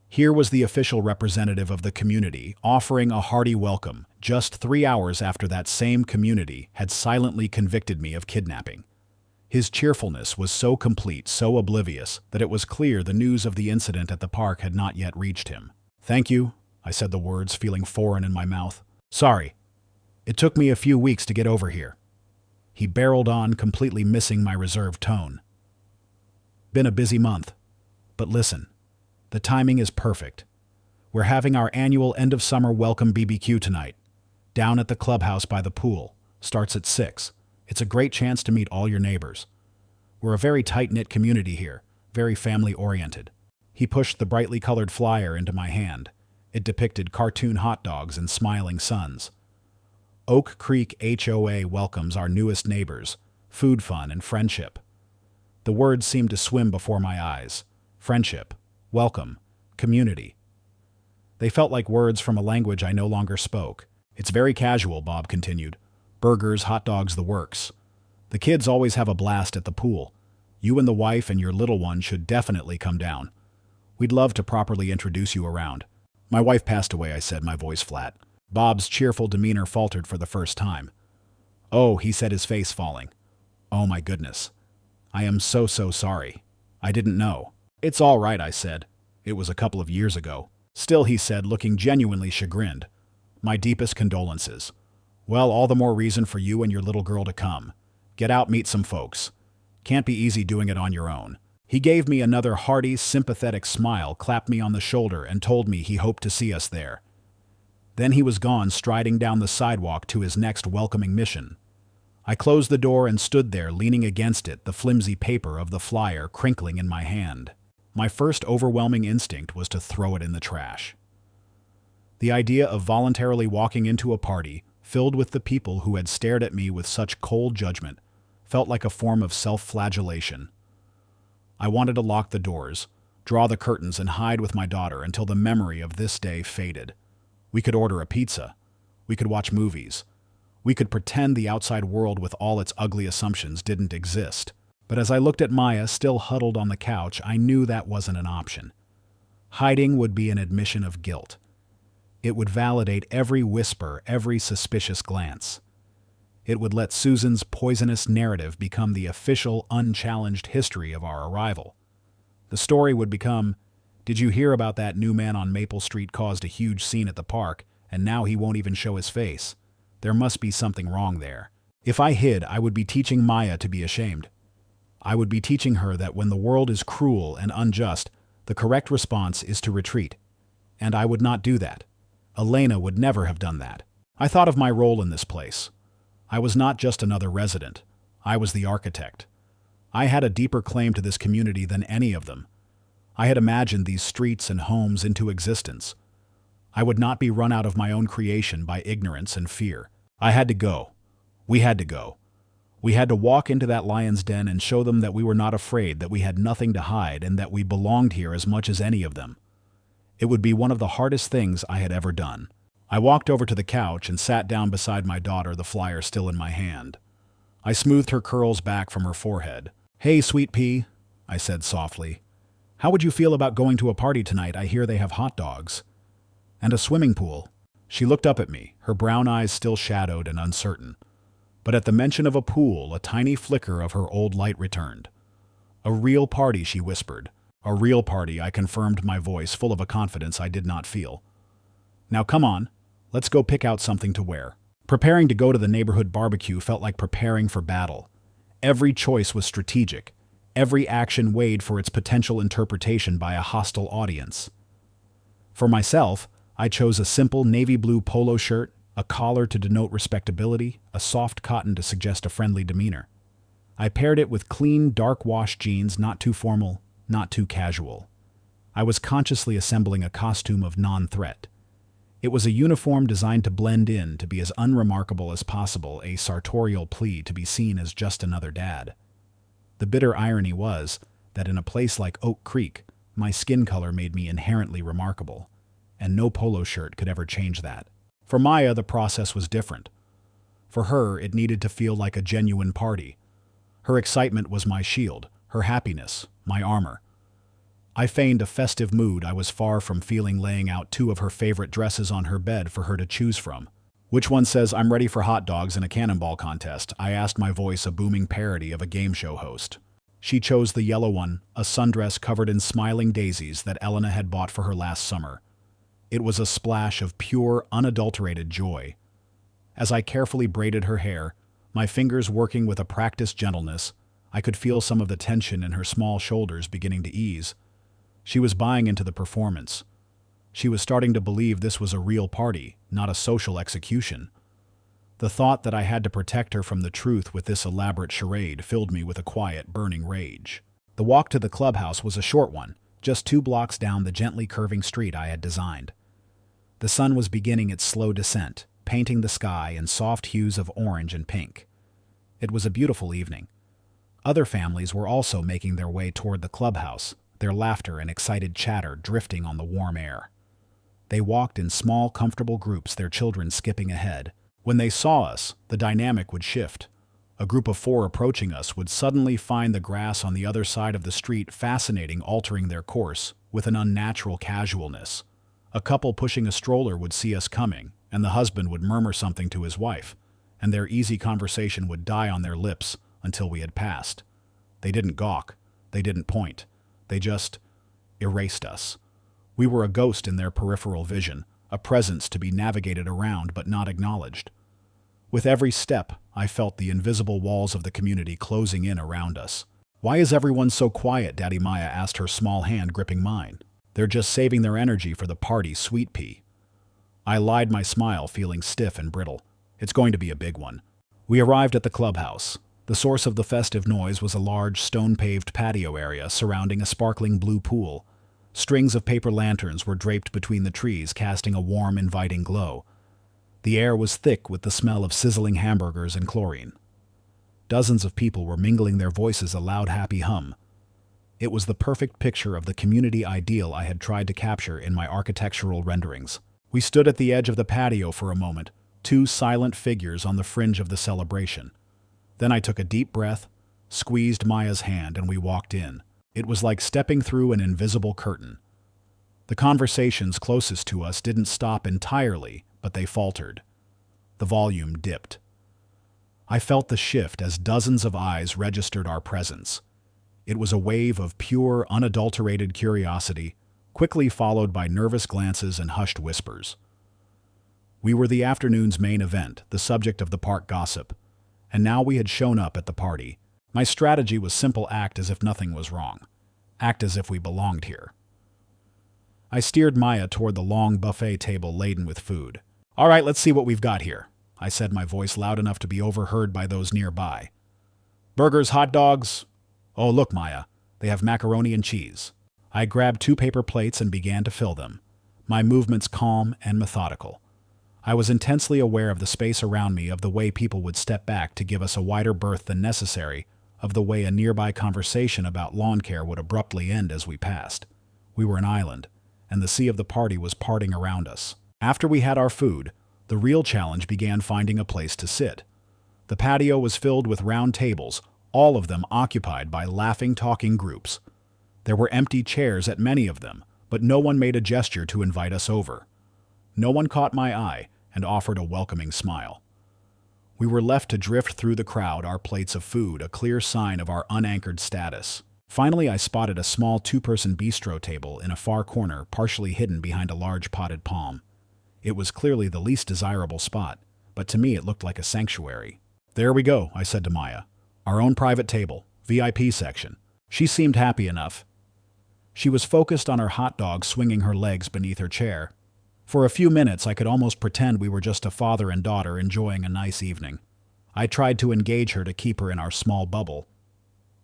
Here was the official representative of the community offering a hearty welcome just 3 hours after that same community had silently convicted me of kidnapping. His cheerfulness was so complete, so oblivious, that it was clear the news of the incident at the park had not yet reached him. "Thank you," I said, the words feeling foreign in my mouth. "Sorry. It took me a few weeks to get over here." He barreled on, completely missing my reserved tone. "Been a busy month. But listen, the timing is perfect. We're having our annual end-of-summer welcome BBQ tonight, down at the clubhouse by the pool. Starts at 6. It's a great chance to meet all your neighbors. We're a very tight-knit community here, very family-oriented." He pushed the brightly colored flyer into my hand. It depicted cartoon hot dogs and smiling suns. "Oak Creek HOA welcomes our newest neighbors, food, fun, and friendship." The words seemed to swim before my eyes. Friendship, welcome, community. They felt like words from a language I no longer spoke. "It's very casual," Bob continued. "Burgers, hot dogs, the works. The kids always have a blast at the pool. You and the wife and your little one should definitely come down. We'd love to properly introduce you around." "My wife passed away," I said, my voice flat. Bob's cheerful demeanor faltered for the first time. "Oh," he said, his face falling. "Oh my goodness. I am so sorry. I didn't know." "It's all right," I said. "It was a couple of years ago." "Still," he said, looking genuinely chagrined. "My deepest condolences." "Well, all the more reason for you and your little girl to come. Get out, meet some folks. Can't be easy doing it on your own." He gave me another hearty, sympathetic smile, clapped me on the shoulder, and told me he hoped to see us there. Then he was gone, striding down the sidewalk to his next welcoming mission. I closed the door and stood there, leaning against it, the flimsy paper of the flyer crinkling in my hand. My first overwhelming instinct was to throw it in the trash. The idea of voluntarily walking into a party, filled with the people who had stared at me with such cold judgment, felt like a form of self-flagellation. I wanted to lock the doors, draw the curtains, and hide with my daughter until the memory of this day faded. We could order a pizza. We could watch movies. We could pretend the outside world with all its ugly assumptions didn't exist. But as I looked at Maya still huddled on the couch, I knew that wasn't an option. Hiding would be an admission of guilt. It would validate every whisper, every suspicious glance. It would let Susan's poisonous narrative become the official, unchallenged history of our arrival. The story would become, "Did you hear about that new man on Maple Street caused a huge scene at the park, and now he won't even show his face? There must be something wrong there." If I hid, I would be teaching Maya to be ashamed. I would be teaching her that when the world is cruel and unjust, the correct response is to retreat. And I would not do that. Elena would never have done that. I thought of my role in this place. I was not just another resident. I was the architect. I had a deeper claim to this community than any of them. I had imagined these streets and homes into existence. I would not be run out of my own creation by ignorance and fear. I had to go. We had to go. We had to walk into that lion's den and show them that we were not afraid, that we had nothing to hide, and that we belonged here as much as any of them. It would be one of the hardest things I had ever done. I walked over to the couch and sat down beside my daughter, the flyer still in my hand. I smoothed her curls back from her forehead. "Hey, sweet pea," I said softly. "How would you feel about going to a party tonight? I hear they have hot dogs. And a swimming pool." She looked up at me, her brown eyes still shadowed and uncertain. But at the mention of a pool, a tiny flicker of her old light returned. "A real party," she whispered. "A real party," I confirmed, my voice full of a confidence I did not feel. "Now come on, let's go pick out something to wear." Preparing to go to the neighborhood barbecue felt like preparing for battle. Every choice was strategic. Every action weighed for its potential interpretation by a hostile audience. For myself, I chose a simple navy blue polo shirt, a collar to denote respectability, a soft cotton to suggest a friendly demeanor. I paired it with clean, dark-wash jeans, not too formal, not too casual. I was consciously assembling a costume of non-threat. It was a uniform designed to blend in, to be as unremarkable as possible, a sartorial plea to be seen as just another dad. The bitter irony was that in a place like Oak Creek, my skin color made me inherently remarkable, and no polo shirt could ever change that. For Maya, the process was different. For her, it needed to feel like a genuine party. Her excitement was my shield, her happiness, my armor. I feigned a festive mood I was far from feeling, laying out two of her favorite dresses on her bed for her to choose from. "Which one says I'm ready for hot dogs and a cannonball contest?" I asked, my voice a booming parody of a game show host. She chose the yellow one, a sundress covered in smiling daisies that Elena had bought for her last summer. It was a splash of pure, unadulterated joy. As I carefully braided her hair, my fingers working with a practiced gentleness, I could feel some of the tension in her small shoulders beginning to ease. She was buying into the performance. She was starting to believe this was a real party, not a social execution. The thought that I had to protect her from the truth with this elaborate charade filled me with a quiet, burning rage. The walk to the clubhouse was a short one, just 2 blocks down the gently curving street I had designed. The sun was beginning its slow descent, painting the sky in soft hues of orange and pink. It was a beautiful evening. Other families were also making their way toward the clubhouse, their laughter and excited chatter drifting on the warm air. They walked in small, comfortable groups, their children skipping ahead. When they saw us, the dynamic would shift. A group of 4 approaching us would suddenly find the grass on the other side of the street fascinating, altering their course with an unnatural casualness. A couple pushing a stroller would see us coming, and the husband would murmur something to his wife, and their easy conversation would die on their lips until we had passed. They didn't gawk. They didn't point. They just erased us. We were a ghost in their peripheral vision, a presence to be navigated around but not acknowledged. With every step, I felt the invisible walls of the community closing in around us. "Why is everyone so quiet?" Daddy Maya asked, her small hand gripping mine. "They're just saving their energy for the party, sweet pea." I lied, my smile feeling stiff and brittle. "It's going to be a big one." We arrived at the clubhouse. The source of the festive noise was a large, stone-paved patio area surrounding a sparkling blue pool. Strings of paper lanterns were draped between the trees, casting a warm, inviting glow. The air was thick with the smell of sizzling hamburgers and chlorine. Dozens of people were mingling, their voices a loud, happy hum. It was the perfect picture of the community ideal I had tried to capture in my architectural renderings. We stood at the edge of the patio for a moment, two silent figures on the fringe of the celebration. Then I took a deep breath, squeezed Maya's hand, and we walked in. It was like stepping through an invisible curtain. The conversations closest to us didn't stop entirely, but they faltered. The volume dipped. I felt the shift as dozens of eyes registered our presence. It was a wave of pure, unadulterated curiosity, quickly followed by nervous glances and hushed whispers. We were the afternoon's main event, the subject of the park gossip, and now we had shown up at the party. My strategy was simple: act as if nothing was wrong. Act as if we belonged here. I steered Maya toward the long buffet table laden with food. "All right, let's see what we've got here," I said, my voice loud enough to be overheard by those nearby. "Burgers, hot dogs. Oh, look, Maya, they have macaroni and cheese." I grabbed 2 paper plates and began to fill them, my movements calm and methodical. I was intensely aware of the space around me, of the way people would step back to give us a wider berth than necessary, of the way a nearby conversation about lawn care would abruptly end as we passed. We were an island, and the sea of the party was parting around us. After we had our food, the real challenge began: finding a place to sit. The patio was filled with round tables, all of them occupied by laughing, talking groups. There were empty chairs at many of them, but no one made a gesture to invite us over. No one caught my eye and offered a welcoming smile. We were left to drift through the crowd, our plates of food a clear sign of our unanchored status. Finally, I spotted a small 2-person bistro table in a far corner, partially hidden behind a large potted palm. It was clearly the least desirable spot, but to me it looked like a sanctuary. "There we go," I said to Maya. "Our own private table, VIP section." She seemed happy enough. She was focused on her hot dog, swinging her legs beneath her chair. For a few minutes, I could almost pretend we were just a father and daughter enjoying a nice evening. I tried to engage her to keep her in our small bubble.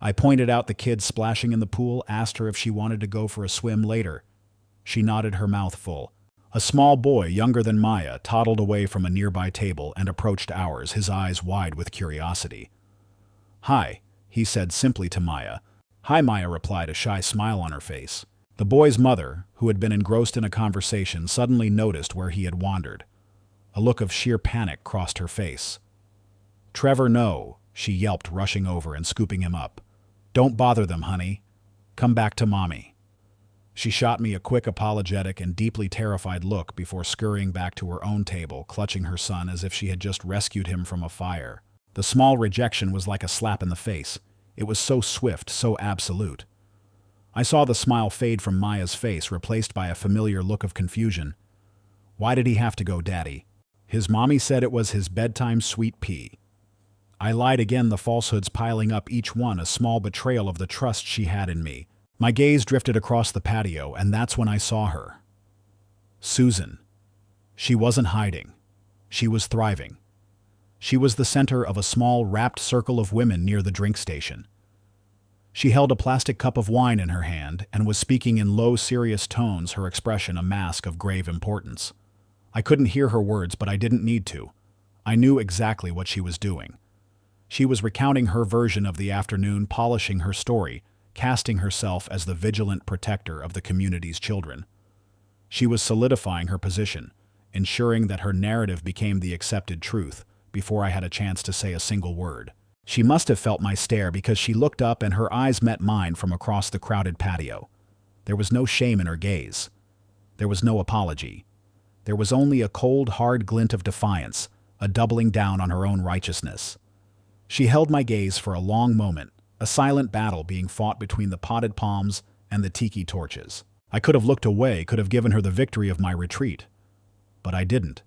I pointed out the kids splashing in the pool, asked her if she wanted to go for a swim later. She nodded, her mouth full. A small boy, younger than Maya, toddled away from a nearby table and approached ours, his eyes wide with curiosity. "Hi," he said simply to Maya. "Hi," Maya replied, a shy smile on her face. The boy's mother, who had been engrossed in a conversation, suddenly noticed where he had wandered. A look of sheer panic crossed her face. "Trevor, no," she yelped, rushing over and scooping him up. "Don't bother them, honey. Come back to mommy." She shot me a quick, apologetic, and deeply terrified look before scurrying back to her own table, clutching her son as if she had just rescued him from a fire. The small rejection was like a slap in the face. It was so swift, so absolute. I saw the smile fade from Maya's face, replaced by a familiar look of confusion. "Why did he have to go, Daddy?" "His mommy said it was his bedtime sweet pea." I lied again, the falsehoods piling up, each one a small betrayal of the trust she had in me. My gaze drifted across the patio, and that's when I saw her. Susan. She wasn't hiding. She was thriving. She was the center of a small, wrapped circle of women near the drink station. She held a plastic cup of wine in her hand and was speaking in low, serious tones, her expression a mask of grave importance. I couldn't hear her words, but I didn't need to. I knew exactly what she was doing. She was recounting her version of the afternoon, polishing her story, casting herself as the vigilant protector of the community's children. She was solidifying her position, ensuring that her narrative became the accepted truth, before I had a chance to say a single word. She must have felt my stare, because she looked up and her eyes met mine from across the crowded patio. There was no shame in her gaze. There was no apology. There was only a cold, hard glint of defiance, a doubling down on her own righteousness. She held my gaze for a long moment, a silent battle being fought between the potted palms and the tiki torches. I could have looked away, could have given her the victory of my retreat. But I didn't.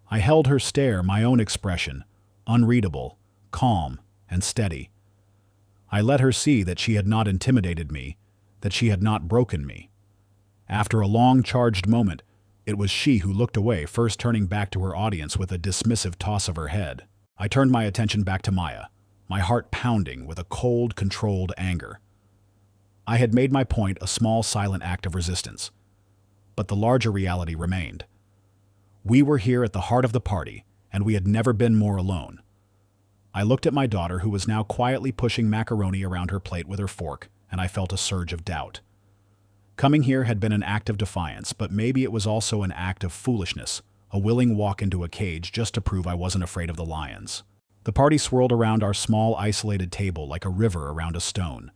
I held her stare, my own expression, unreadable, calm, and steady. I let her see that she had not intimidated me, that she had not broken me. After a long, charged moment, it was she who looked away, first turning back to her audience with a dismissive toss of her head. I turned my attention back to Maya, my heart pounding with a cold, controlled anger. I had made my point, a small, silent act of resistance. But the larger reality remained. We were here at the heart of the party, and we had never been more alone. I looked at my daughter, who was now quietly pushing macaroni around her plate with her fork, and I felt a surge of doubt. Coming here had been an act of defiance, but maybe it was also an act of foolishness, a willing walk into a cage just to prove I wasn't afraid of the lions. The party swirled around our small, isolated table like a river around a stone.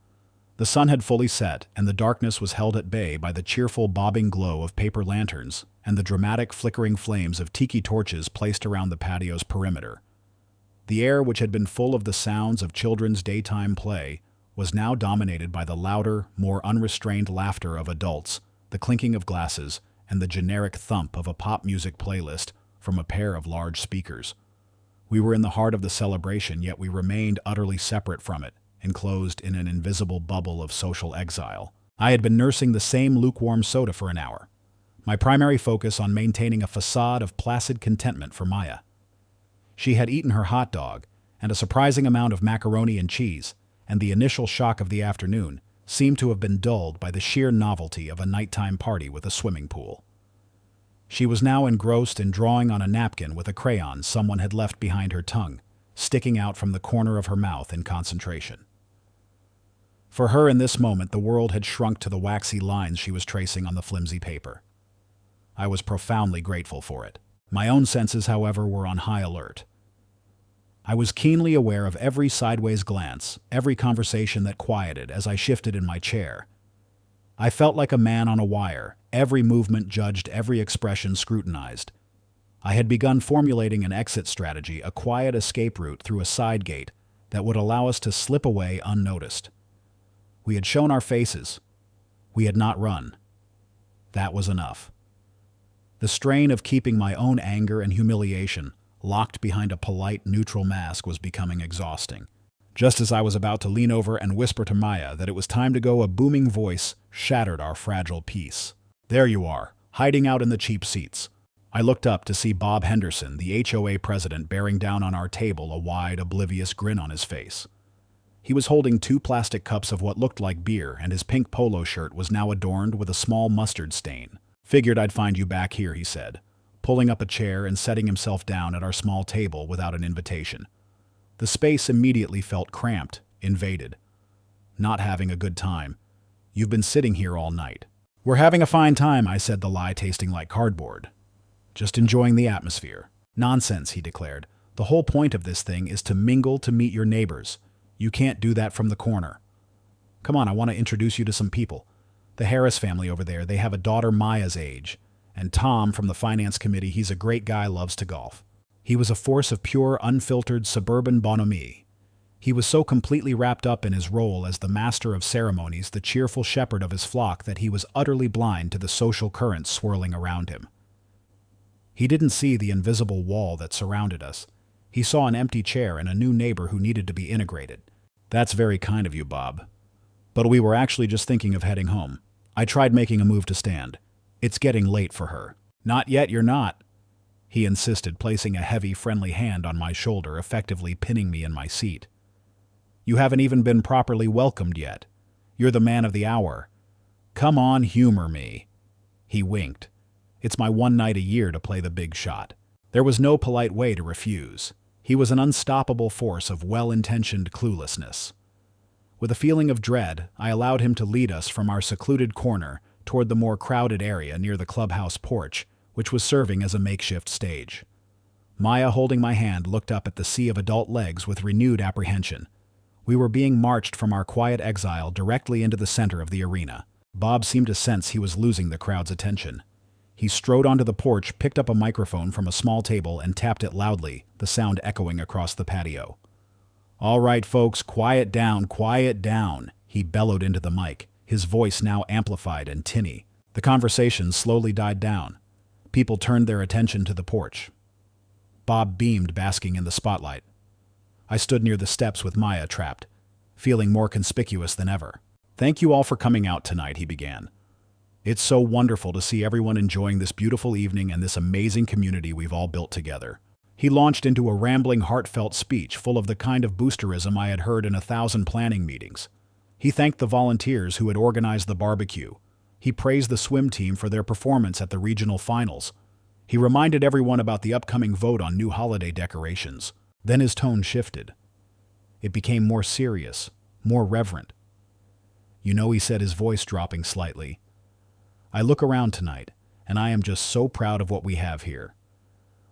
The sun had fully set, and the darkness was held at bay by the cheerful bobbing glow of paper lanterns and the dramatic flickering flames of tiki torches placed around the patio's perimeter. The air, which had been full of the sounds of children's daytime play, was now dominated by the louder, more unrestrained laughter of adults, the clinking of glasses, and the generic thump of a pop music playlist from a pair of large speakers. We were in the heart of the celebration, yet we remained utterly separate from it, enclosed in an invisible bubble of social exile. I had been nursing the same lukewarm soda for an hour, my primary focus on maintaining a facade of placid contentment for Maya. She had eaten her hot dog and a surprising amount of macaroni and cheese, and the initial shock of the afternoon seemed to have been dulled by the sheer novelty of a nighttime party with a swimming pool. She was now engrossed in drawing on a napkin with a crayon someone had left behind her tongue, sticking out from the corner of her mouth in concentration. For her in this moment, the world had shrunk to the waxy lines she was tracing on the flimsy paper. I was profoundly grateful for it. My own senses, however, were on high alert. I was keenly aware of every sideways glance, every conversation that quieted as I shifted in my chair. I felt like a man on a wire, every movement judged, every expression scrutinized. I had begun formulating an exit strategy, a quiet escape route through a side gate that would allow us to slip away unnoticed. We had shown our faces. We had not run. That was enough. The strain of keeping my own anger and humiliation locked behind a polite, neutral mask was becoming exhausting. Just as I was about to lean over and whisper to Maya that it was time to go, a booming voice shattered our fragile peace. "There you are, hiding out in the cheap seats." I looked up to see Bob Henderson, the HOA president, bearing down on our table, a wide, oblivious grin on his face. He was holding 2 plastic cups of what looked like beer, and his pink polo shirt was now adorned with a small mustard stain. "Figured I'd find you back here," he said, pulling up a chair and setting himself down at our small table without an invitation. The space immediately felt cramped, invaded. "Not having a good time. You've been sitting here all night." "We're having a fine time," I said, the lie tasting like cardboard. "Just enjoying the atmosphere." "Nonsense," he declared. "The whole point of this thing is to mingle, to meet your neighbors. You can't do that from the corner. Come on, I want to introduce you to some people. The Harris family over there, they have a daughter Maya's age. And Tom from the finance committee, he's a great guy, loves to golf." He was a force of pure, unfiltered suburban bonhomie. He was so completely wrapped up in his role as the master of ceremonies, the cheerful shepherd of his flock, that he was utterly blind to the social currents swirling around him. He didn't see the invisible wall that surrounded us. He saw an empty chair and a new neighbor who needed to be integrated. "That's very kind of you, Bob. But we were actually just thinking of heading home." I tried making a move to stand. "It's getting late for her." "Not yet, you're not," he insisted, placing a heavy, friendly hand on my shoulder, effectively pinning me in my seat. "You haven't even been properly welcomed yet. You're the man of the hour. Come on, humor me." He winked. "It's my one night a year to play the big shot." There was no polite way to refuse. He was an unstoppable force of well-intentioned cluelessness. With a feeling of dread, I allowed him to lead us from our secluded corner toward the more crowded area near the clubhouse porch, which was serving as a makeshift stage. Maya, holding my hand, looked up at the sea of adult legs with renewed apprehension. We were being marched from our quiet exile directly into the center of the arena. Bob seemed to sense he was losing the crowd's attention. He strode onto the porch, picked up a microphone from a small table, and tapped it loudly, the sound echoing across the patio. "All right, folks, quiet down, he bellowed into the mic, his voice now amplified and tinny. The conversation slowly died down. People turned their attention to the porch. Bob beamed, basking in the spotlight. I stood near the steps with Maya trapped, feeling more conspicuous than ever. "Thank you all for coming out tonight," he began. "It's so wonderful to see everyone enjoying this beautiful evening and this amazing community we've all built together." He launched into a rambling, heartfelt speech full of the kind of boosterism I had heard in 1,000 planning meetings. He thanked the volunteers who had organized the barbecue. He praised the swim team for their performance at the regional finals. He reminded everyone about the upcoming vote on new holiday decorations. Then his tone shifted. It became more serious, more reverent. "You know," he said, his voice dropping slightly, "I look around tonight, and I am just so proud of what we have here.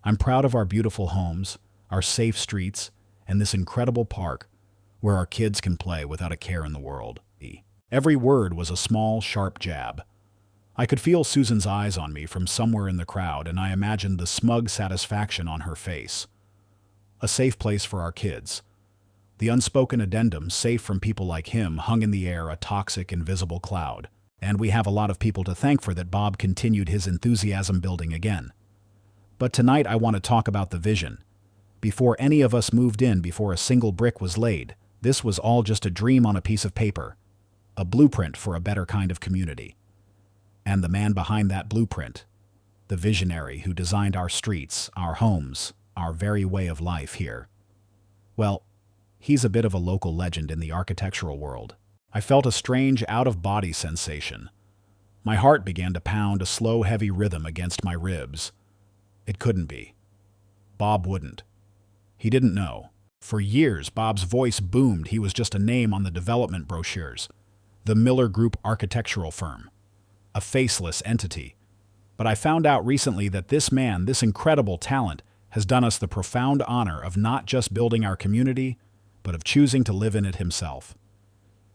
I'm proud of our beautiful homes, our safe streets, and this incredible park where our kids can play without a care in the world. Every word was a small, sharp jab. I could feel Susan's eyes on me from somewhere in the crowd, and I imagined the smug satisfaction on her face. A safe place for our kids. The unspoken addendum, safe from people like him, hung in the air, a toxic, invisible cloud. And we have a lot of people to thank for that. Bob continued, his enthusiasm building again. But tonight I want to talk about the vision. Before any of us moved in, before a single brick was laid, this was all just a dream on a piece of paper. A blueprint for a better kind of community. And the man behind that blueprint, the visionary who designed our streets, our homes, our very way of life here. Well, he's a bit of a local legend in the architectural world. I felt a strange out-of-body sensation. My heart began to pound a slow, heavy rhythm against my ribs. It couldn't be. Bob wouldn't. He didn't know. For years, Bob's voice boomed. He was just a name on the development brochures. The Miller Group architectural firm. A faceless entity. But I found out recently that this man, this incredible talent, has done us the profound honor of not just building our community, but of choosing to live in it himself.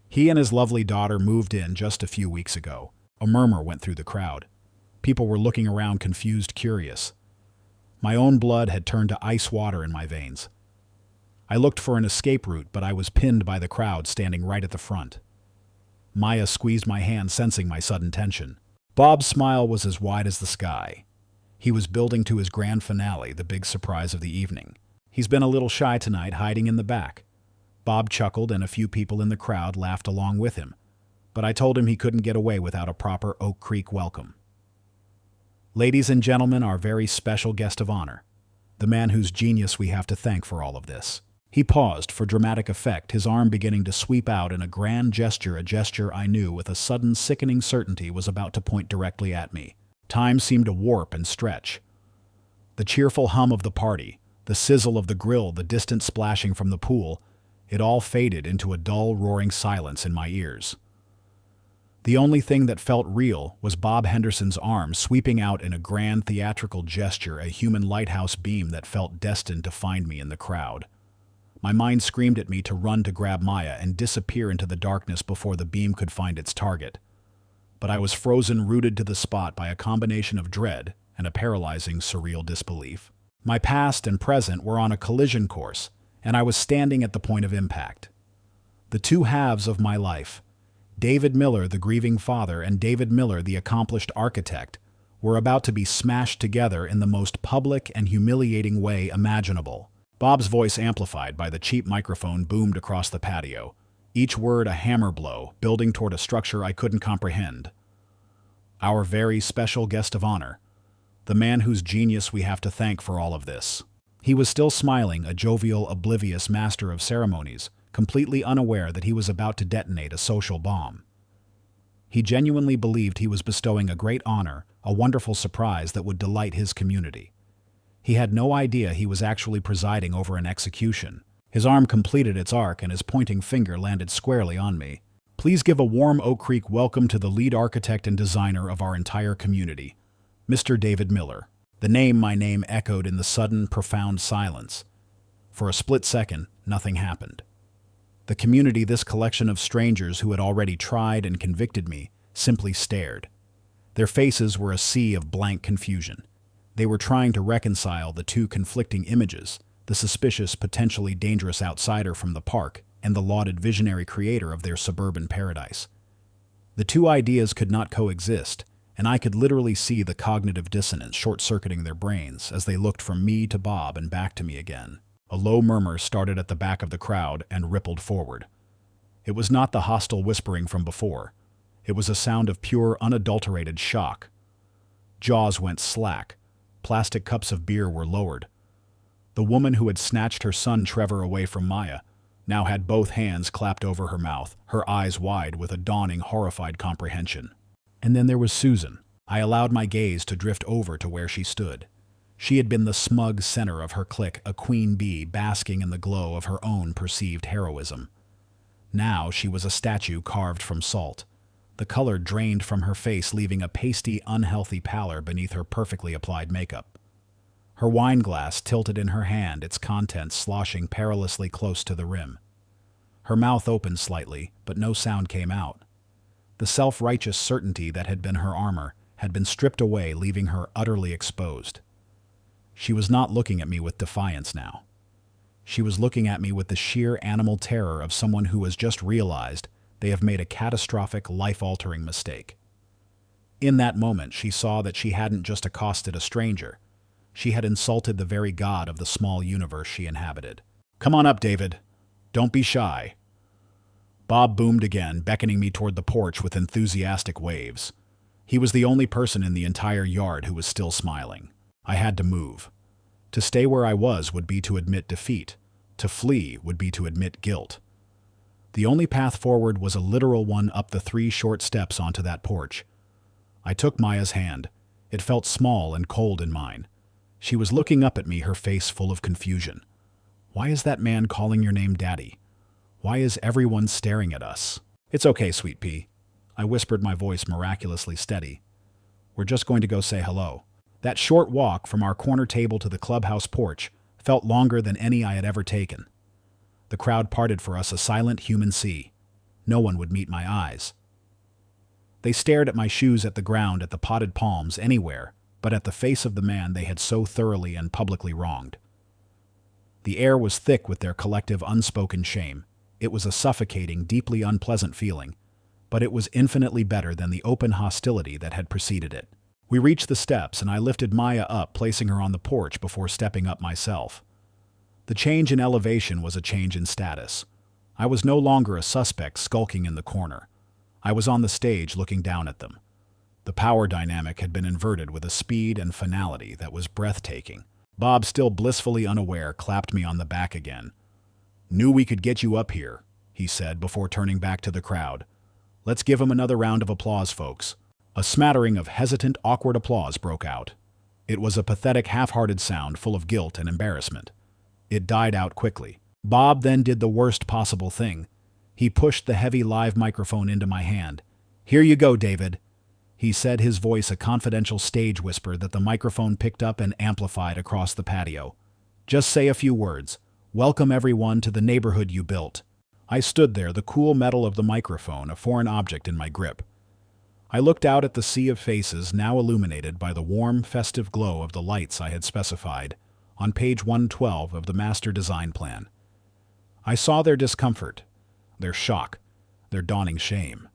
He and his lovely daughter moved in just a few weeks ago. A murmur went through the crowd. People were looking around, confused, curious. My own blood had turned to ice water in my veins. I looked for an escape route, but I was pinned by the crowd standing right at the front. Maya squeezed my hand, sensing my sudden tension. Bob's smile was as wide as the sky. He was building to his grand finale, the big surprise of the evening. He's been a little shy tonight, hiding in the back. Bob chuckled, and a few people in the crowd laughed along with him. But I told him he couldn't get away without a proper Oak Creek welcome. Ladies and gentlemen, our very special guest of honor. The man whose genius we have to thank for all of this. He paused for dramatic effect, his arm beginning to sweep out in a grand gesture, a gesture I knew with a sudden sickening certainty was about to point directly at me. Time seemed to warp and stretch. The cheerful hum of the party, the sizzle of the grill, the distant splashing from the pool, it all faded into a dull, roaring silence in my ears. The only thing that felt real was Bob Henderson's arm sweeping out in a grand theatrical gesture, a human lighthouse beam that felt destined to find me in the crowd. My mind screamed at me to run to grab Maya and disappear into the darkness before the beam could find its target. But I was frozen, rooted to the spot by a combination of dread and a paralyzing, surreal disbelief. My past and present were on a collision course, and I was standing at the point of impact. The two halves of my life, David Miller, the grieving father, and David Miller, the accomplished architect, were about to be smashed together in the most public and humiliating way imaginable. Bob's voice, amplified by the cheap microphone, boomed across the patio, each word a hammer blow, building toward a structure I couldn't comprehend. Our very special guest of honor, the man whose genius we have to thank for all of this. He was still smiling, a jovial, oblivious master of ceremonies, completely unaware that he was about to detonate a social bomb. He genuinely believed he was bestowing a great honor, a wonderful surprise that would delight his community. He had no idea he was actually presiding over an execution. His arm completed its arc and his pointing finger landed squarely on me. Please give a warm Oak Creek welcome to the lead architect and designer of our entire community, Mr. David Miller. My name echoed in the sudden, profound silence. For a split second, nothing happened. The community, this collection of strangers who had already tried and convicted me, simply stared. Their faces were a sea of blank confusion. They were trying to reconcile the two conflicting images, the suspicious, potentially dangerous outsider from the park and the lauded visionary creator of their suburban paradise. The two ideas could not coexist, and I could literally see the cognitive dissonance short-circuiting their brains as they looked from me to Bob and back to me again. A low murmur started at the back of the crowd and rippled forward. It was not the hostile whispering from before. It was a sound of pure, unadulterated shock. Jaws went slack. Plastic cups of beer were lowered. The woman who had snatched her son Trevor away from Maya now had both hands clapped over her mouth, her eyes wide with a dawning, horrified comprehension. And then there was Susan. I allowed my gaze to drift over to where she stood. She had been the smug center of her clique, a queen bee basking in the glow of her own perceived heroism. Now she was a statue carved from salt. The color drained from her face, leaving a pasty, unhealthy pallor beneath her perfectly applied makeup. her wine glass tilted in her hand, its contents sloshing perilously close to the rim. Her mouth opened slightly, but no sound came out. The self-righteous certainty that had been her armor had been stripped away, leaving her utterly exposed. She was not looking at me with defiance now. She was looking at me with the sheer animal terror of someone who has just realized they have made a catastrophic, life-altering mistake. In that moment, she saw that she hadn't just accosted a stranger. She had insulted the very god of the small universe she inhabited. "Come on up, David. Don't be shy." Bob boomed again, beckoning me toward the porch with enthusiastic waves. He was the only person in the entire yard who was still smiling. I had to move. To stay where I was would be to admit defeat. To flee would be to admit guilt. The only path forward was a literal one up the 3 short steps onto that porch. I took Maya's hand. It felt small and cold in mine. She was looking up at me, her face full of confusion. "Why is that man calling your name Daddy? Why is everyone staring at us?" "It's okay, sweet pea," I whispered, my voice miraculously steady. "We're just going to go say hello." That short walk from our corner table to the clubhouse porch felt longer than any I had ever taken. The crowd parted for us, a silent human sea. No one would meet my eyes. They stared at my shoes, at the ground, at the potted palms, anywhere, but at the face of the man they had so thoroughly and publicly wronged. The air was thick with their collective unspoken shame. It was a suffocating, deeply unpleasant feeling, but it was infinitely better than the open hostility that had preceded it. We reached the steps, and I lifted Maya up, placing her on the porch before stepping up myself. The change in elevation was a change in status. I was no longer a suspect skulking in the corner. I was on the stage looking down at them. The power dynamic had been inverted with a speed and finality that was breathtaking. Bob, still blissfully unaware, clapped me on the back again. "Knew we could get you up here," he said before turning back to the crowd. "Let's give him another round of applause, folks." A smattering of hesitant, awkward applause broke out. It was a pathetic, half-hearted sound full of guilt and embarrassment. It died out quickly. Bob then did the worst possible thing. He pushed the heavy live microphone into my hand. "Here you go, David," he said, his voice a confidential stage whisper that the microphone picked up and amplified across the patio. "Just say a few words. Welcome everyone to the neighborhood you built." I stood there, the cool metal of the microphone a foreign object in my grip. I looked out at the sea of faces now illuminated by the warm, festive glow of the lights I had specified on page 112 of the master design plan. I saw their discomfort, their shock, their dawning shame.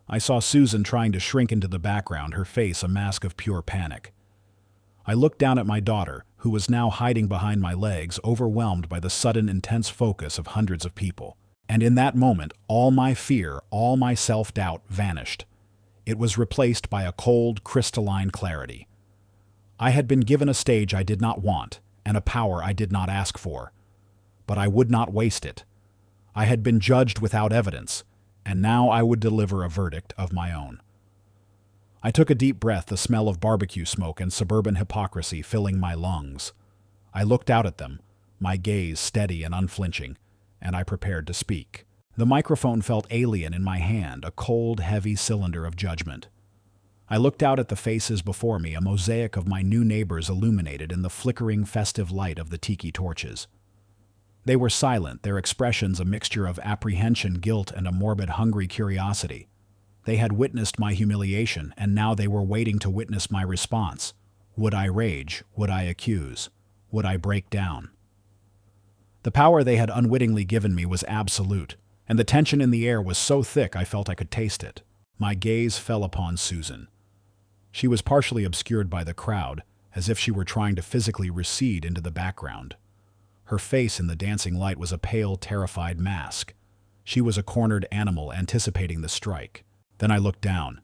I saw Susan trying to shrink into the background, her face a mask of pure panic. I looked down at my daughter, who was now hiding behind my legs, overwhelmed by the sudden, intense focus of hundreds of people. And in that moment, all my fear, all my self-doubt vanished. It was replaced by a cold, crystalline clarity. I had been given a stage I did not want, and a power I did not ask for. But I would not waste it. I had been judged without evidence, and now I would deliver a verdict of my own. I took a deep breath, the smell of barbecue smoke and suburban hypocrisy filling my lungs. I looked out at them, my gaze steady and unflinching, and I prepared to speak. The microphone felt alien in my hand, a cold, heavy cylinder of judgment. I looked out at the faces before me, a mosaic of my new neighbors illuminated in the flickering, festive light of the tiki torches. They were silent, their expressions a mixture of apprehension, guilt, and a morbid, hungry curiosity. They had witnessed my humiliation, and now they were waiting to witness my response. Would I rage? Would I accuse? Would I break down? The power they had unwittingly given me was absolute, and the tension in the air was so thick I felt I could taste it. My gaze fell upon Susan. She was partially obscured by the crowd, as if she were trying to physically recede into the background. Her face in the dancing light was a pale, terrified mask. She was a cornered animal anticipating the strike. Then I looked down.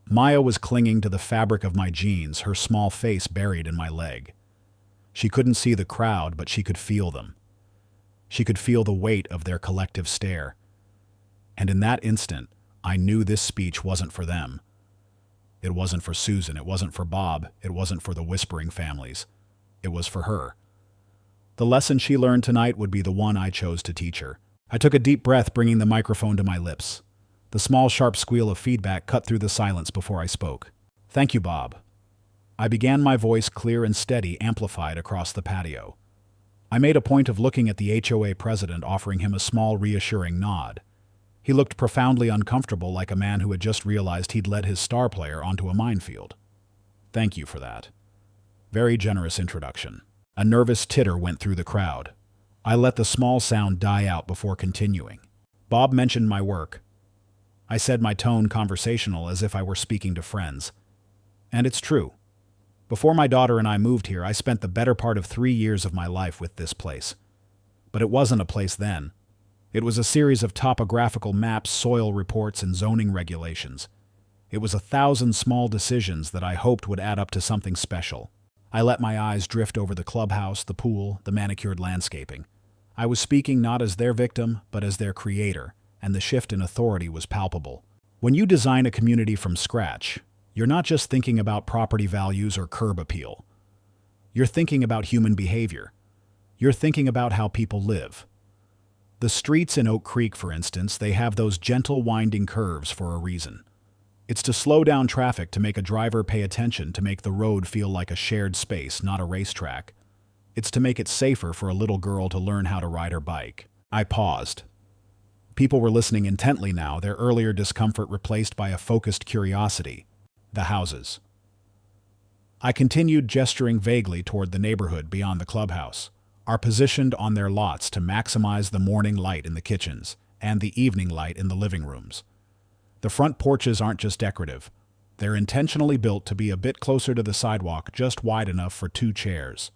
Maya was clinging to the fabric of my jeans, her small face buried in my leg. She couldn't see the crowd, but she could feel them. She could feel the weight of their collective stare. And in that instant, I knew this speech wasn't for them. It wasn't for Susan, it wasn't for Bob, it wasn't for the whispering families. It was for her. The lesson she learned tonight would be the one I chose to teach her. I took a deep breath, bringing the microphone to my lips. The small, sharp squeal of feedback cut through the silence before I spoke. "Thank you, Bob. I began, my voice clear and steady, amplified across the patio. I made a point of looking at the HOA president, offering him a small, reassuring nod. He looked profoundly uncomfortable, like a man who had just realized he'd led his star player onto a minefield. Thank you for that. Very generous introduction. A nervous titter went through the crowd. I let the small sound die out before continuing. Bob mentioned my work. I said, my tone conversational, as if I were speaking to friends. And it's true. Before my daughter and I moved here, I spent the better part of 3 years of my life with this place. But it wasn't a place then. It was a series of topographical maps, soil reports, and zoning regulations. It was 1,000 small decisions that I hoped would add up to something special. I let my eyes drift over the clubhouse, the pool, the manicured landscaping. I was speaking not as their victim, but as their creator, and the shift in authority was palpable. When you design a community from scratch, you're not just thinking about property values or curb appeal. You're thinking about human behavior. You're thinking about how people live. The streets in Oak Creek, for instance, they have those gentle winding curves for a reason. It's to slow down traffic, to make a driver pay attention, to make the road feel like a shared space, not a racetrack. It's to make it safer for a little girl to learn how to ride her bike. I paused. People were listening intently now, their earlier discomfort replaced by a focused curiosity. The houses. I continued, gesturing vaguely toward the neighborhood beyond the clubhouse, are positioned on their lots to maximize the morning light in the kitchens and the evening light in the living rooms. The front porches aren't just decorative. They're intentionally built to be a bit closer to the sidewalk, just wide enough for 2 chairs.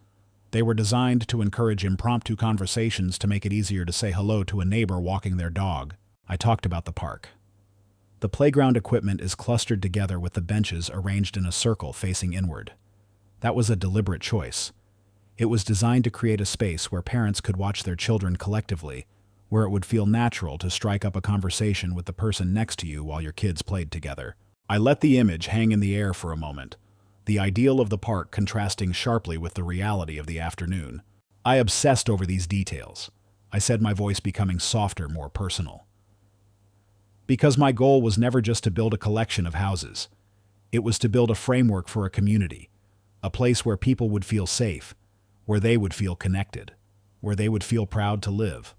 They were designed to encourage impromptu conversations, to make it easier to say hello to a neighbor walking their dog. I talked about the park. The playground equipment is clustered together with the benches arranged in a circle facing inward. That was a deliberate choice. It was designed to create a space where parents could watch their children collectively, where it would feel natural to strike up a conversation with the person next to you while your kids played together. I let the image hang in the air for a moment, the ideal of the park contrasting sharply with the reality of the afternoon. I obsessed over these details. I said, my voice becoming softer, more personal. Because my goal was never just to build a collection of houses. It was to build a framework for a community, a place where people would feel safe, where they would feel connected, where they would feel proud to live.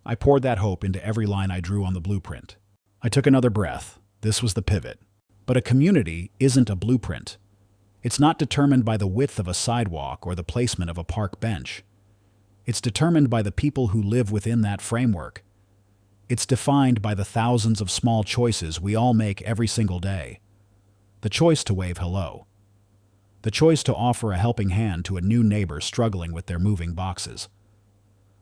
I poured that hope into every line I drew on the blueprint. I took another breath. This was the pivot. But a community isn't a blueprint. It's not determined by the width of a sidewalk or the placement of a park bench. It's determined by the people who live within that framework. It's defined by the thousands of small choices we all make every single day. The choice to wave hello. The choice to offer a helping hand to a new neighbor struggling with their moving boxes.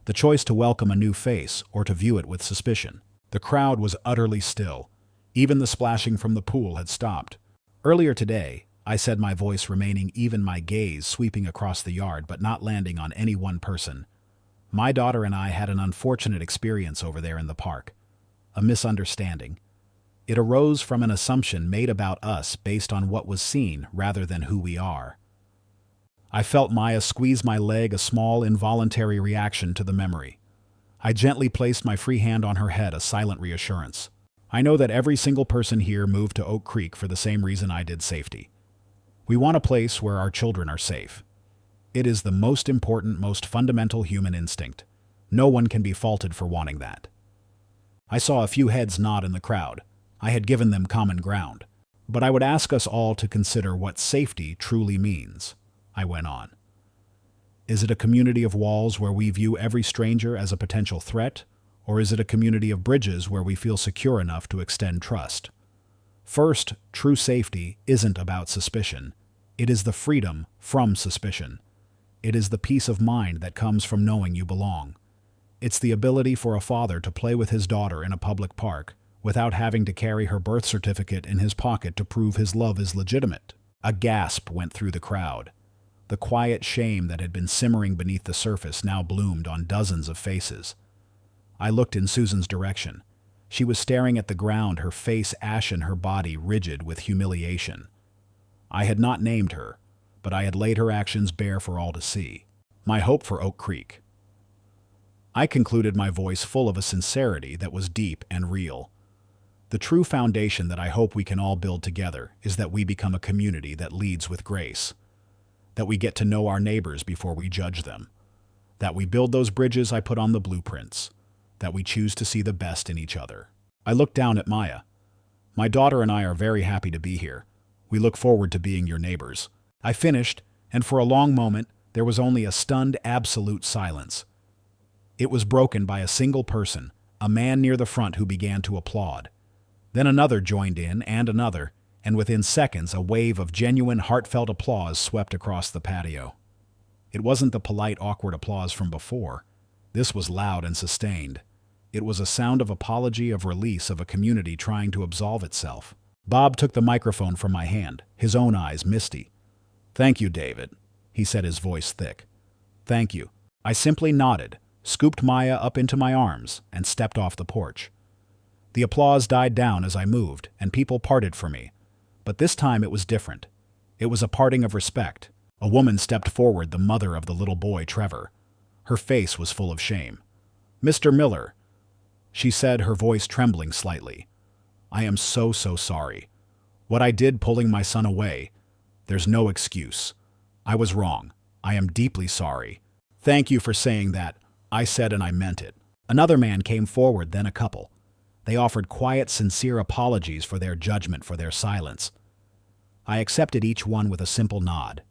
The choice to welcome a new face or to view it with suspicion. The crowd was utterly still. Even the splashing from the pool had stopped. Earlier today, I said, my voice remaining even, my gaze sweeping across the yard but not landing on any one person. My daughter and I had an unfortunate experience over there in the park. A misunderstanding. It arose from an assumption made about us based on what was seen rather than who we are. I felt Maya squeeze my leg, a small, involuntary reaction to the memory. I gently placed my free hand on her head, a silent reassurance. I know that every single person here moved to Oak Creek for the same reason I did: safety. We want a place where our children are safe. It is the most important, most fundamental human instinct. No one can be faulted for wanting that. I saw a few heads nod in the crowd. I had given them common ground. But I would ask us all to consider what safety truly means. I went on. Is it a community of walls where we view every stranger as a potential threat, or is it a community of bridges where we feel secure enough to extend trust? First, true safety isn't about suspicion. It is the freedom from suspicion. It is the peace of mind that comes from knowing you belong. It's the ability for a father to play with his daughter in a public park without having to carry her birth certificate in his pocket to prove his love is legitimate. A gasp went through the crowd. The quiet shame that had been simmering beneath the surface now bloomed on dozens of faces. I looked in Susan's direction. She was staring at the ground, her face ashen, her body rigid with humiliation. I had not named her, but I had laid her actions bare for all to see. My hope for Oak Creek. I concluded, my voice full of a sincerity that was deep and real. The true foundation that I hope we can all build together is that we become a community that leads with grace, that we get to know our neighbors before we judge them, that we build those bridges I put on the blueprints, that we choose to see the best in each other. I looked down at Maya. My daughter and I are very happy to be here. We look forward to being your neighbors. I finished, and for a long moment, there was only a stunned, absolute silence. It was broken by a single person, a man near the front who began to applaud. Then another joined in, and another, and within seconds a wave of genuine, heartfelt applause swept across the patio. It wasn't the polite, awkward applause from before. This was loud and sustained. It was a sound of apology, of release, of a community trying to absolve itself. Bob took the microphone from my hand, his own eyes misty. "Thank you, David," he said, his voice thick. "Thank you." I simply nodded, scooped Maya up into my arms, and stepped off the porch. The applause died down as I moved, and people parted for me. But this time it was different. It was a parting of respect. A woman stepped forward, the mother of the little boy, Trevor. Her face was full of shame. "Mr. Miller," she said, her voice trembling slightly. "I am so sorry. What I did pulling my son away, there's no excuse. I was wrong. I am deeply sorry." "Thank you for saying that," I said, and I meant it. Another man came forward, then a couple. They offered quiet, sincere apologies for their judgment, for their silence. I accepted each one with a simple nod.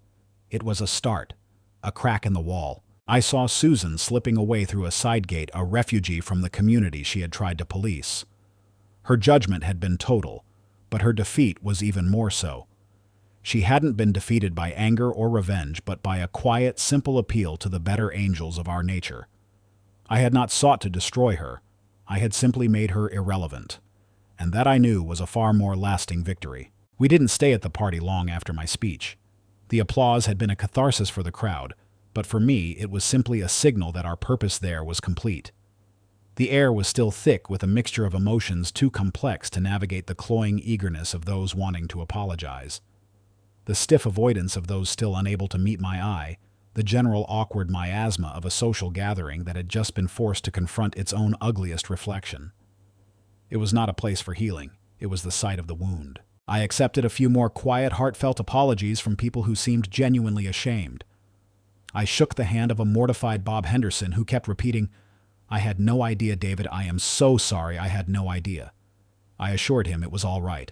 It was a start, a crack in the wall. I saw Susan slipping away through a side gate, a refugee from the community she had tried to police. Her judgment had been total, but her defeat was even more so. She hadn't been defeated by anger or revenge, but by a quiet, simple appeal to the better angels of our nature. I had not sought to destroy her. I had simply made her irrelevant. And that, I knew, was a far more lasting victory. We didn't stay at the party long after my speech. The applause had been a catharsis for the crowd, but for me it was simply a signal that our purpose there was complete. The air was still thick with a mixture of emotions too complex to navigate the cloying eagerness of those wanting to apologize, the stiff avoidance of those still unable to meet my eye, the general awkward miasma of a social gathering that had just been forced to confront its own ugliest reflection. It was not a place for healing. It was the site of the wound. I accepted a few more quiet, heartfelt apologies from people who seemed genuinely ashamed. I shook the hand of a mortified Bob Henderson who kept repeating, "I had no idea, David. I am so sorry. I had no idea." I assured him it was all right.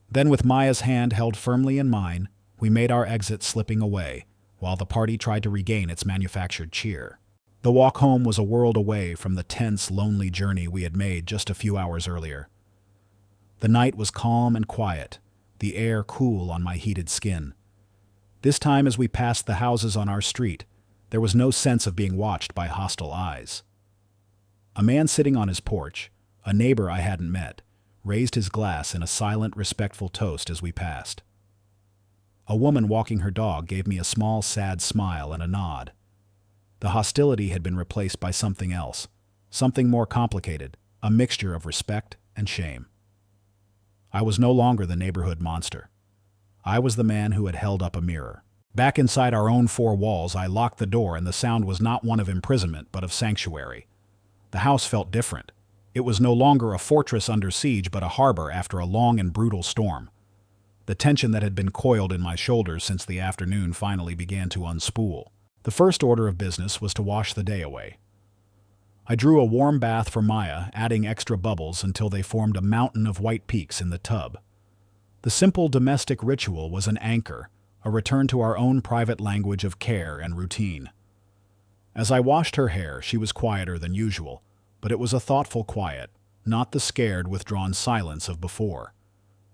Then, with Maya's hand held firmly in mine, we made our exit, slipping away, while the party tried to regain its manufactured cheer. The walk home was a world away from the tense, lonely journey we had made just a few hours earlier. The night was calm and quiet, the air cool on my heated skin. This time, as we passed the houses on our street, there was no sense of being watched by hostile eyes. A man sitting on his porch, a neighbor I hadn't met, raised his glass in a silent, respectful toast as we passed. A woman walking her dog gave me a small, sad smile and a nod. The hostility had been replaced by something else, something more complicated, a mixture of respect and shame. I was no longer the neighborhood monster. I was the man who had held up a mirror. Back inside our own four walls, I locked the door, and the sound was not one of imprisonment, but of sanctuary. The house felt different. It was no longer a fortress under siege, but a harbor after a long and brutal storm. The tension that had been coiled in my shoulders since the afternoon finally began to unspool. The first order of business was to wash the day away. I drew a warm bath for Maya, adding extra bubbles until they formed a mountain of white peaks in the tub. The simple domestic ritual was an anchor, a return to our own private language of care and routine. As I washed her hair, she was quieter than usual, but it was a thoughtful quiet, not the scared, withdrawn silence of before.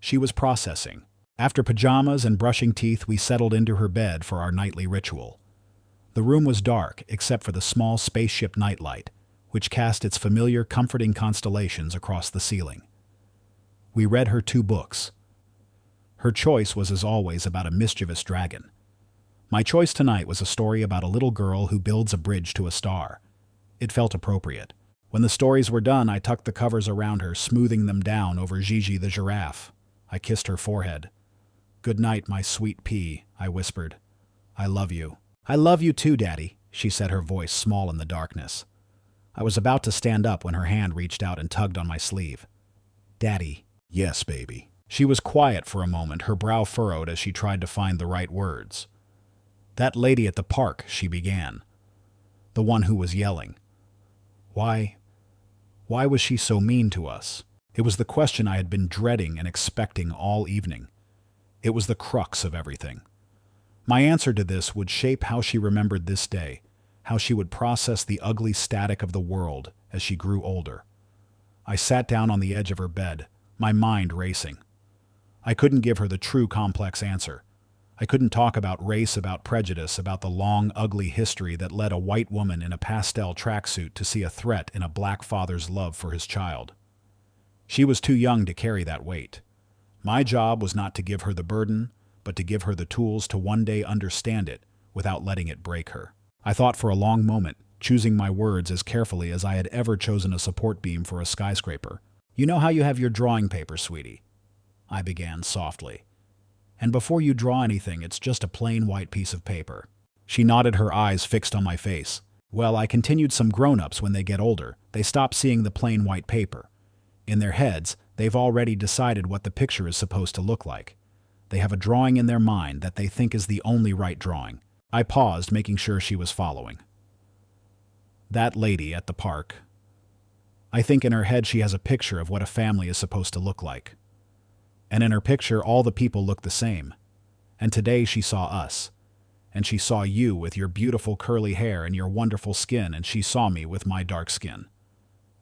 She was processing. After pajamas and brushing teeth, we settled into her bed for our nightly ritual. The room was dark, except for the small spaceship nightlight, which cast its familiar, comforting constellations across the ceiling. We read her 2 books. Her choice was, as always, about a mischievous dragon. My choice tonight was a story about a little girl who builds a bridge to a star. It felt appropriate. When the stories were done, I tucked the covers around her, smoothing them down over Gigi the giraffe. I kissed her forehead. "Good night, my sweet pea," I whispered. "I love you." "I love you too, Daddy," she said, her voice small in the darkness. I was about to stand up when her hand reached out and tugged on my sleeve. Daddy. Yes, baby. She was quiet for a moment, her brow furrowed as she tried to find the right words. That lady at the park, she began. The one who was yelling. Why was she so mean to us? It was the question I had been dreading and expecting all evening. It was the crux of everything. My answer to this would shape how she remembered this day, how she would process the ugly static of the world as she grew older. I sat down on the edge of her bed, my mind racing. I couldn't give her the true complex answer. I couldn't talk about race, about prejudice, about the long, ugly history that led a white woman in a pastel tracksuit to see a threat in a black father's love for his child. She was too young to carry that weight. My job was not to give her the burden, but to give her the tools to one day understand it without letting it break her. I thought for a long moment, choosing my words as carefully as I had ever chosen a support beam for a skyscraper. You know how you have your drawing paper, sweetie? I began softly. And before you draw anything, it's just a plain white piece of paper. She nodded, her eyes fixed on my face. Well, I continued, some grown-ups, when they get older, they stop seeing the plain white paper. In their heads, they've already decided what the picture is supposed to look like. They have a drawing in their mind that they think is the only right drawing. I paused, making sure she was following. That lady at the park. I think in her head she has a picture of what a family is supposed to look like. And in her picture, all the people look the same. And today she saw us. And she saw you with your beautiful curly hair and your wonderful skin, and she saw me with my dark skin.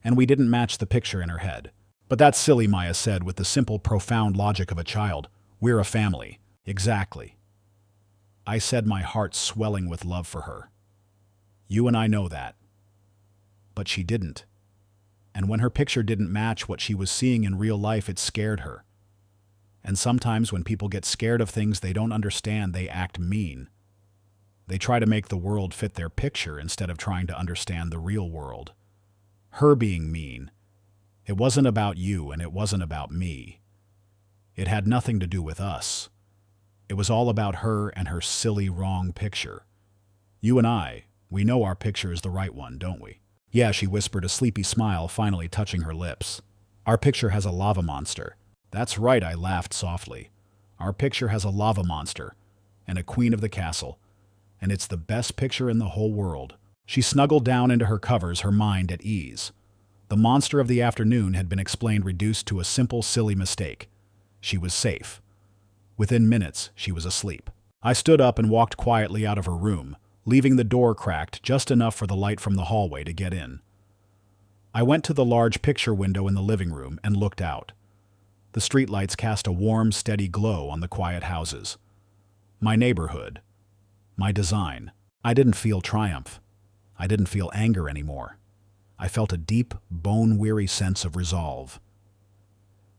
And we didn't match the picture in her head. But that's silly, Maya said with the simple, profound logic of a child. We're a family. Exactly. I said, my heart swelling with love for her. You and I know that. But she didn't. And when her picture didn't match what she was seeing in real life, it scared her. And sometimes when people get scared of things they don't understand, they act mean. They try to make the world fit their picture instead of trying to understand the real world. Her being mean. It wasn't about you and it wasn't about me. It had nothing to do with us. It was all about her and her silly, wrong picture. You and I, we know our picture is the right one, don't we? Yeah, she whispered, a sleepy smile finally touching her lips. Our picture has a lava monster. That's right, I laughed softly. Our picture has a lava monster and a queen of the castle, and it's the best picture in the whole world. She snuggled down into her covers, her mind at ease. The monster of the afternoon had been explained, reduced to a simple, silly mistake. She was safe. Within minutes, she was asleep. I stood up and walked quietly out of her room, leaving the door cracked just enough for the light from the hallway to get in. I went to the large picture window in the living room and looked out. The streetlights cast a warm, steady glow on the quiet houses. My neighborhood. My design. I didn't feel triumph. I didn't feel anger anymore. I felt a deep, bone-weary sense of resolve.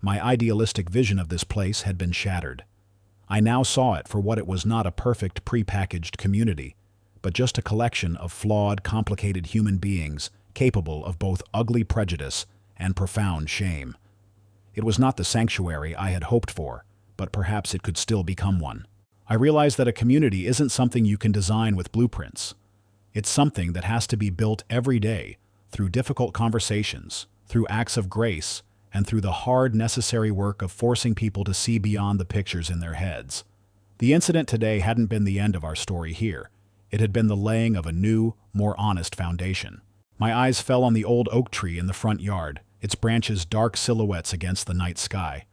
My idealistic vision of this place had been shattered. I now saw it for what it was, not a perfect, prepackaged community, but just a collection of flawed, complicated human beings capable of both ugly prejudice and profound shame. It was not the sanctuary I had hoped for, but perhaps it could still become one. I realized that a community isn't something you can design with blueprints. It's something that has to be built every day, through difficult conversations, through acts of grace, and through the hard, necessary work of forcing people to see beyond the pictures in their heads. The incident today hadn't been the end of our story here. It had been the laying of a new, more honest foundation. My eyes fell on the old oak tree in the front yard, its branches dark silhouettes against the night sky.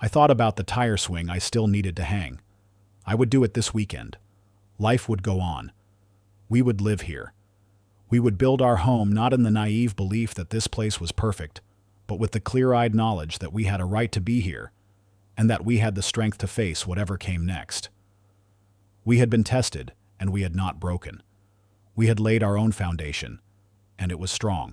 I thought about the tire swing I still needed to hang. I would do it this weekend. Life would go on. We would live here. We would build our home not in the naive belief that this place was perfect, but with the clear-eyed knowledge that we had a right to be here, and that we had the strength to face whatever came next. We had been tested, and we had not broken. We had laid our own foundation, and it was strong.